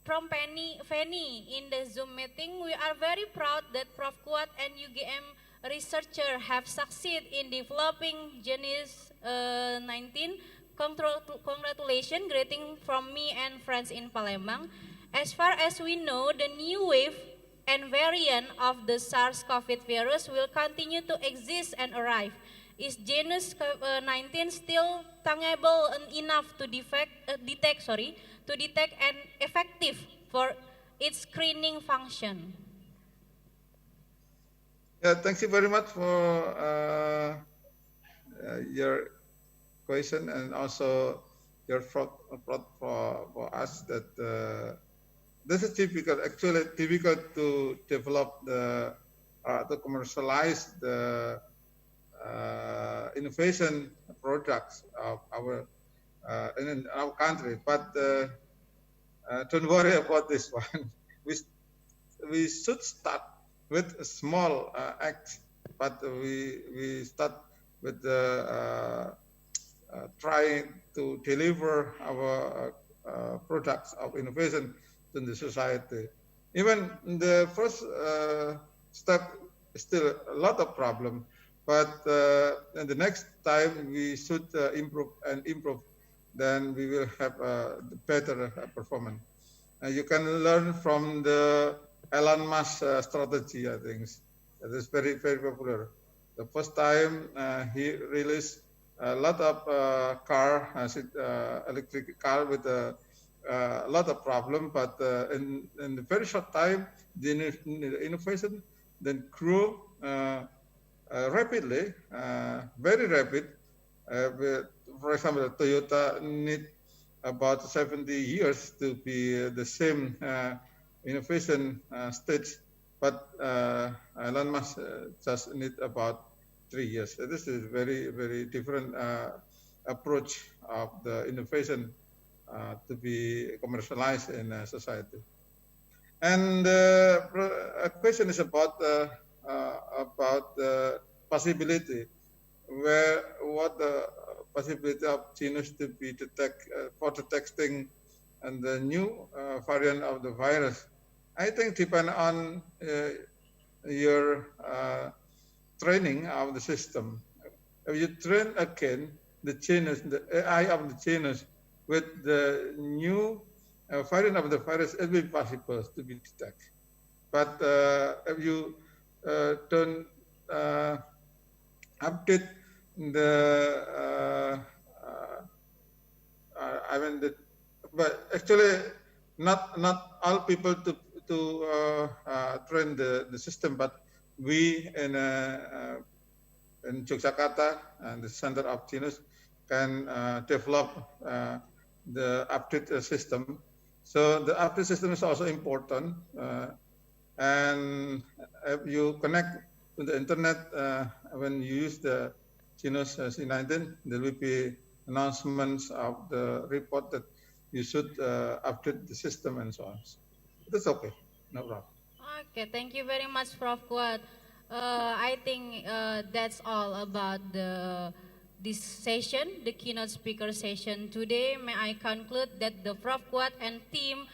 From Fanny in the Zoom meeting, we are very proud that Prof. Kuat and UGM researcher have succeeded in developing Genesis 19. Congratulations, greeting from me and friends in Palembang. As far as we know, the new wave and variant of the SARS-CoV virus will continue to exist and arrive. Is Genesis 19 still tangible enough to detect and effective for its screening function? Yeah, thank you very much for your question and also your thought for us that this is actually difficult to develop to commercialize the innovation products of in our country. But don't worry about this one. We should start with a small act, but we start with trying to deliver our products of innovation to the society. Even the first step is still a lot of problem, but in the next time we should improve, then we will have a better performance. You can learn from the Elon Musk strategy, I think. That is very, very popular. The first time he released a lot of electric car with a lot of problem, but in a very short time, the innovation then grew rapidly, very rapid. For example, Toyota need about 70 years to be the same innovation stage, but Elon Musk just need about 3 years. So this is very, very different approach of the innovation to be commercialized in society. And a question is about the possibility, what the possibility of genus to be for detecting and the new variant of the virus. I think depend on your training of the system. If you train again the genus, the AI of the genus with the new variant of the virus, it will be possible to be detected. But if you don't update but actually not all people to train the system, but we in Yogyakarta and the Center of Genus can develop the update system. So the update system is also important, and if you connect to the internet when you use the Genus C19, there will be announcements of the report that you should update the system and so on. That's okay, no problem. Okay, thank you very much, Prof. Kuat. I think that's all about this session, the keynote speaker session today. May I conclude that the Prof. Kuat and team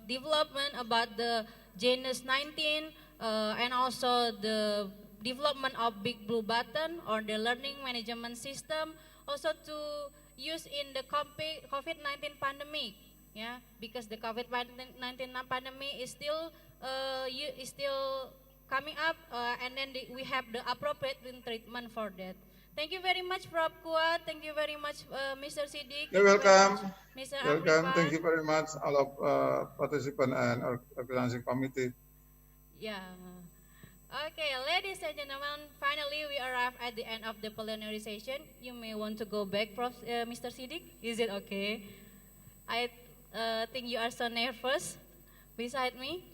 development about the Genus 19 and also the development of Big Blue Button or the learning management system, also to use in the COVID-19 pandemic, yeah, because the COVID-19 pandemic is still coming up, and then we have the appropriate treatment for that. Thank you very much, Prof. Kuat. Thank you very much, Mr. Siddiq. You're welcome. Mr. Welcome. Amrifan. Thank you very much, all of participants and organizing committee. Yeah. Okay, ladies and gentlemen, finally we arrive at the end of the plenary session. You may want to go back, Mr. Siddiq. Is it okay? I think you are so nervous beside me.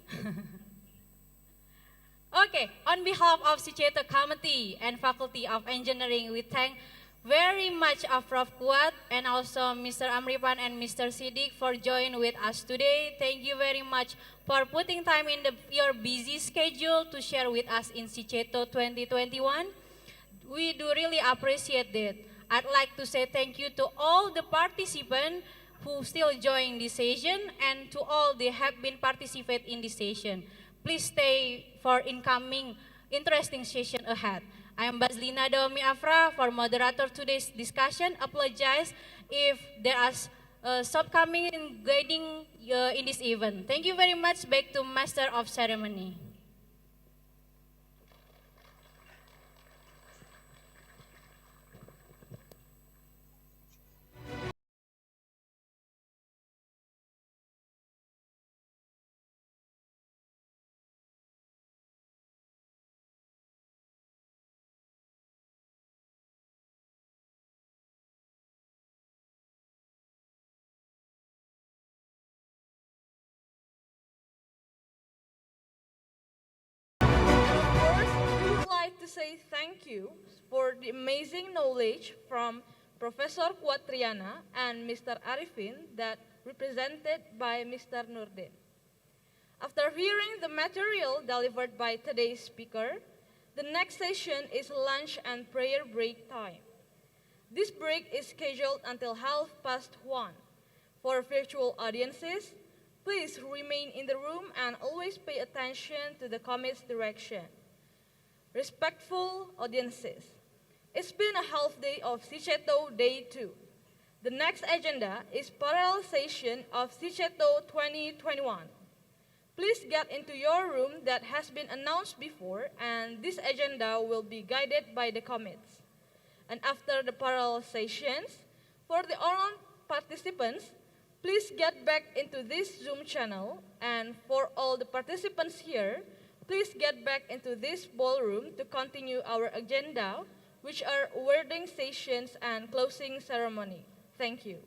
Okay. Okay, on behalf of SICETO Committee and Faculty of Engineering, we thank very much of Prof. Kuat and also Mr. Amripan and Mr. Siddiq for joining with us today. Thank you very much for putting time in your busy schedule to share with us in SICETO 2021. We do really appreciate that. I'd like to say thank you to all the participants who still join this session and to all they have been participate in this session. Please stay for incoming interesting session ahead. I am Bazlina Daomi Afra for moderator today's discussion. Apologize if there are shortcomings in guiding in this event. Thank you very much. Back to Master of Ceremony. First, we would like to say thank you for the amazing knowledge from Professor Kuatriana and Mr. Arifin that represented by Mr. Nurdin. After hearing the material delivered by today's speaker, the next session is lunch and prayer break time. This break is scheduled until 1:30. For virtual audiences, please remain in the room and always pay attention to the committee's direction. Respectful audiences, it's been a half day of SICETO Day 2. The next agenda is parallel session of SICETO 2021. Please get into your room that has been announced before, and this agenda will be guided by the committees. And after the parallel sessions, for the online participants, please get back into this Zoom channel, and for all the participants here, please get back into this ballroom to continue our agenda, which are awarding sessions and closing ceremony. Thank you.